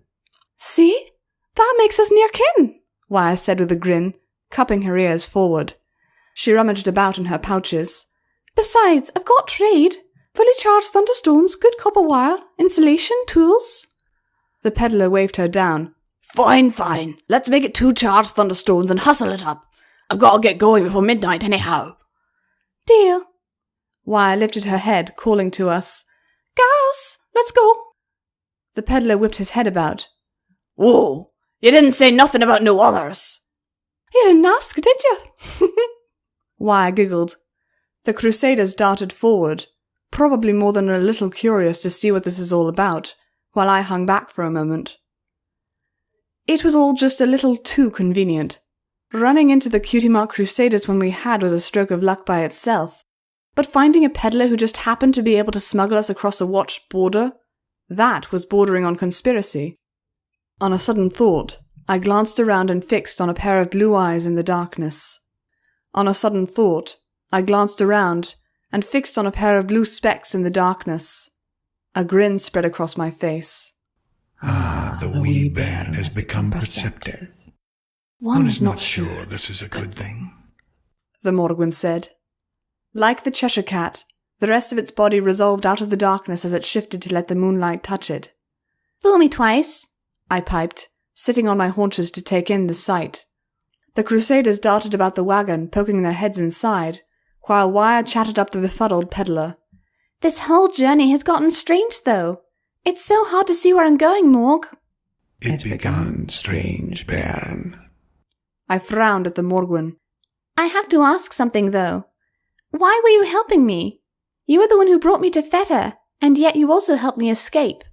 Speaker 3: "See? That makes us near kin,"
Speaker 1: Wire said with a grin, cupping her ears forward. She rummaged about in her pouches.
Speaker 3: "Besides, I've got trade. Fully charged thunderstones, good copper wire, insulation, tools."
Speaker 1: The peddler waved her down. Fine. Let's make it 2 charged thunderstones and hustle it up. I've got to get going before midnight anyhow."
Speaker 3: "Deal."
Speaker 1: Wire lifted her head, calling to us.
Speaker 3: "Girls, let's go."
Speaker 1: The peddler whipped his head about. "Whoa, you didn't say nothing about no others."
Speaker 3: "You didn't ask, did you?"
Speaker 1: Wire giggled. The Crusaders darted forward, probably more than a little curious to see what this is all about, while I hung back for a moment. It was all just a little too convenient. Running into the Cutie Mark Crusaders when we had was a stroke of luck by itself, but finding a peddler who just happened to be able to smuggle us across a watched border, that was bordering on conspiracy. On a sudden thought, I glanced around and fixed on a pair of blue eyes in the darkness. On a sudden thought, I glanced around and fixed on a pair of blue specks in the darkness. A grin spread across my face.
Speaker 2: The wee bairn has become perceptive. One is not sure this is a good thing,
Speaker 1: the Morgwin said. Like the Cheshire Cat, the rest of its body resolved out of the darkness as it shifted to let the moonlight touch it.
Speaker 3: "Fool me twice,"
Speaker 1: I piped, sitting on my haunches to take in the sight. The Crusaders darted about the wagon, poking their heads inside, while Wire chatted up the befuddled peddler.
Speaker 3: "This whole journey has gotten strange, though. It's so hard to see where I'm going, Morg."
Speaker 2: It began strange, bairn.
Speaker 1: I frowned at the Morgwin.
Speaker 3: "I have to ask something, though. Why were you helping me? You were the one who brought me to Feta, and yet you also helped me escape."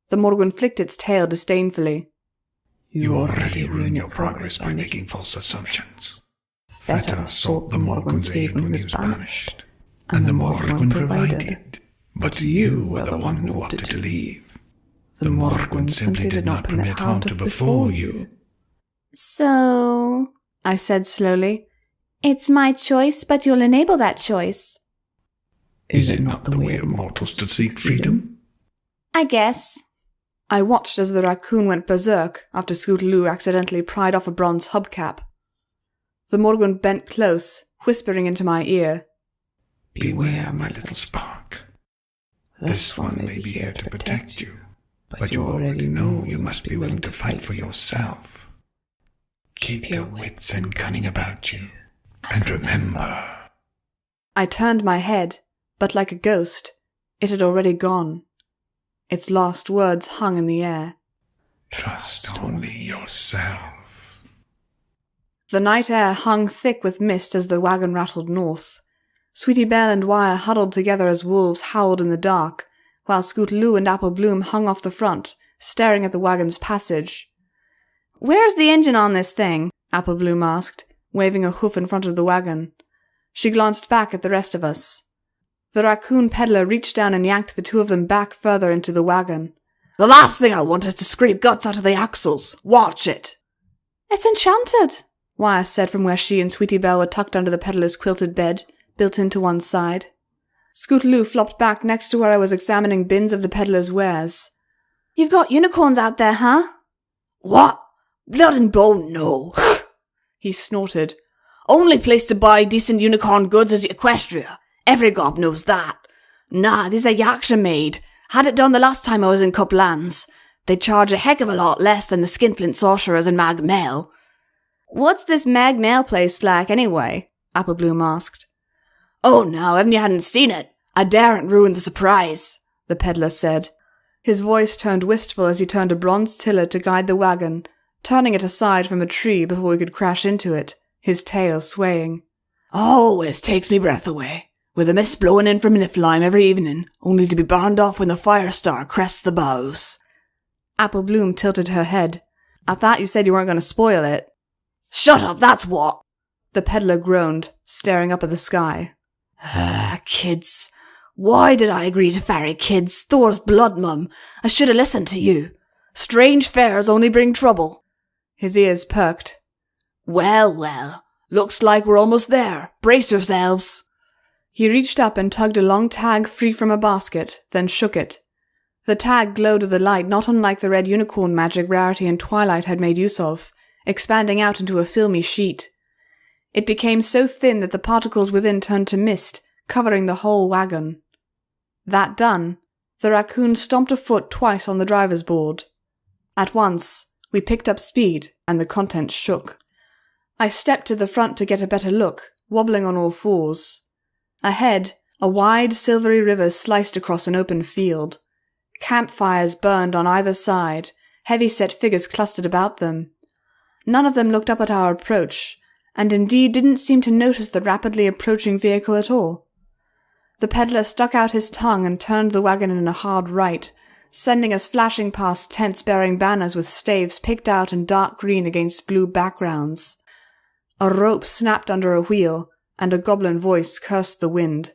Speaker 1: The Morgwin flicked its tail disdainfully.
Speaker 2: You already ruin your progress by making false assumptions. Feta sought the Morgwin's aid when he was banished, and the Morgwin provided. But you were the one who opted to leave. The Morgwin simply did not permit harm to befall you.
Speaker 3: "So,"
Speaker 1: I said slowly,
Speaker 3: "it's my choice, but you'll enable that choice."
Speaker 2: Is it not the way of mortals to seek freedom?
Speaker 3: "I guess."
Speaker 1: I watched as the raccoon went berserk after Scootaloo accidentally pried off a bronze hubcap. The Morgwin bent close, whispering into my ear.
Speaker 2: Beware, my little spark. This one may be here to protect you, but you already know you must be willing to fight for yourself. Keep your wits and cunning about you, and remember,
Speaker 1: I turned my head, but like a ghost, it had already gone. Its last words hung in the air.
Speaker 2: Trust only yourself.
Speaker 1: The night air hung thick with mist as the wagon rattled north. Sweetie Belle and Wire huddled together as wolves howled in the dark, while Scootaloo and Apple Bloom hung off the front, staring at the wagon's passage. "Where's the engine on this thing?" Apple Bloom asked, waving a hoof in front of the wagon. She glanced back at the rest of us. The raccoon peddler reached down and yanked the two of them back further into the wagon. "The last thing I want is to scrape guts out of the axles. Watch it." "It's enchanted," Wire said from where she and Sweetie Belle were tucked under the peddler's quilted bed, built into one side. Scootaloo flopped back next to where I was examining bins of the peddler's wares. "You've got unicorns out there, huh?" "What? Blood and bone, no," he snorted. "Only place to buy decent unicorn goods is Equestria. Every gob knows that. Nah, these are Yorkshire made. Had it done the last time I was in Cuplands. They charge a heck of a lot less than the skinflint sorcerers in Magmel." "What's this Magmel place like, anyway?" Apple Bloom asked. "Oh, now, haven't you hadn't seen it? I daren't ruin the surprise," the peddler said. His voice turned wistful as he turned a bronze tiller to guide the wagon, turning it aside from a tree before we could crash into it, his tail swaying. "Always takes me breath away, with the mist blowing in from Niflheim every evening, only to be burned off when the fire star crests the boughs." Apple Bloom tilted her head. "I thought you said you weren't going to spoil it." "Shut up, that's what!" The peddler groaned, staring up at the sky. Kids. Why did I agree to marry kids? Thor's blood, mum. I should have listened to you. Strange fairs only bring trouble." His ears perked. Well, well. Looks like we're almost there. Brace yourselves." He reached up and tugged a long tag free from a basket, then shook it. The tag glowed with a light not unlike the red unicorn magic Rarity and Twilight had made use of, expanding out into a filmy sheet. It became so thin that the particles within turned to mist, covering the whole wagon. That done, the raccoon stomped a foot twice on the driver's board. At once, we picked up speed, and the contents shook. I stepped to the front to get a better look, wobbling on all fours. Ahead, a wide, silvery river sliced across an open field. Campfires burned on either side, heavy-set figures clustered about them. None of them looked up at our approach, and indeed didn't seem to notice the rapidly approaching vehicle at all. The peddler stuck out his tongue and turned the wagon in a hard right, sending us flashing past tents bearing banners with staves picked out in dark green against blue backgrounds. A rope snapped under a wheel, and a goblin voice cursed the wind.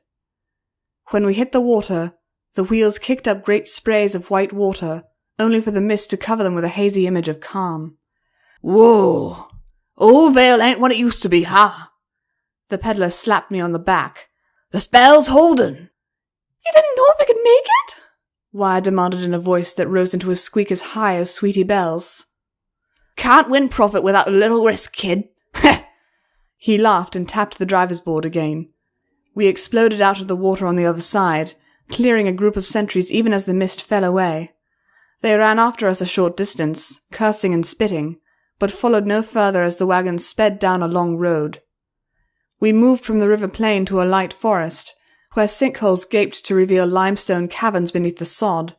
Speaker 1: When we hit the water, the wheels kicked up great sprays of white water, only for the mist to cover them with a hazy image of calm. "Whoa! Old Vale ain't what it used to be, huh?" The peddler slapped me on the back. "The spell's holding." "You didn't know if we could make it?" Wire demanded in a voice that rose into a squeak as high as Sweetie Belle's. "Can't win profit without a little risk, kid." He laughed and tapped the driver's board again. We exploded out of the water on the other side, clearing a group of sentries even as the mist fell away. They ran after us a short distance, cursing and spitting, but followed no further as the wagon sped down a long road. We moved from the river plain to a light forest, where sinkholes gaped to reveal limestone caverns beneath the sod.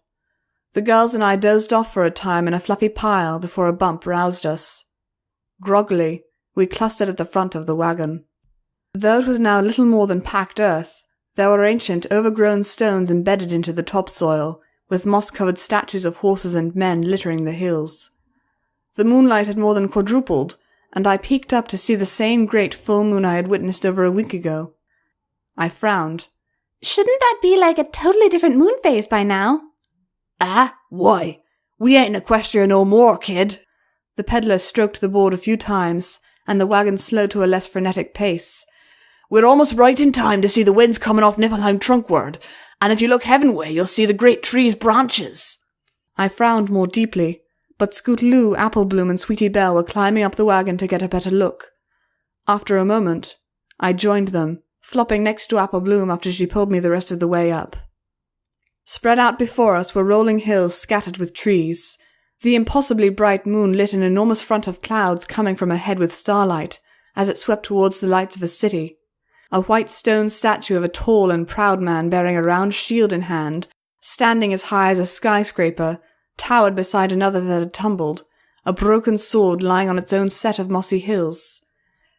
Speaker 1: The girls and I dozed off for a time in a fluffy pile before a bump roused us. Groggily, we clustered at the front of the wagon. Though it was now little more than packed earth, there were ancient, overgrown stones embedded into the topsoil, with moss-covered statues of horses and men littering the hills. The moonlight had more than quadrupled, and I peeked up to see the same great full moon I had witnessed over a week ago. I frowned.
Speaker 3: "Shouldn't that be like a totally different moon phase by now?"
Speaker 1: "Ah? Why? We ain't in Equestria no more, kid." The peddler stroked the board a few times, and the wagon slowed to a less frenetic pace. "We're almost right in time to see the winds coming off Niflheim trunkward, and if you look heavenway, you'll see the great tree's branches." I frowned more deeply, but Scootaloo, Apple Bloom, and Sweetie Belle were climbing up the wagon to get a better look. After a moment, I joined them, flopping next to Apple Bloom after she pulled me the rest of the way up. Spread out before us were rolling hills scattered with trees. The impossibly bright moon lit an enormous front of clouds coming from ahead with starlight, as it swept towards the lights of a city. A white stone statue of a tall and proud man bearing a round shield in hand, standing as high as a skyscraper, towered beside another that had tumbled, a broken sword lying on its own set of mossy hills.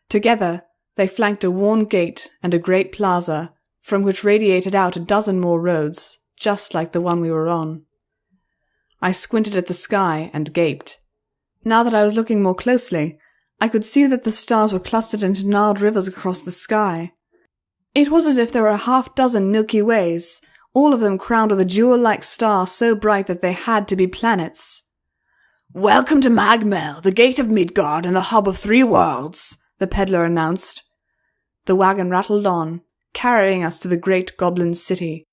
Speaker 1: Together, they flanked a worn gate and a great plaza, from which radiated out a dozen more roads, just like the one we were on. I squinted at the sky and gaped. Now that I was looking more closely, I could see that the stars were clustered into gnarled rivers across the sky. It was as if there were 6 Milky Ways, all of them crowned with a jewel-like star so bright that they had to be planets. "Welcome to Magmel, the gate of Midgard and the hub of 3 worlds," the peddler announced. The wagon rattled on, carrying us to the great goblin city.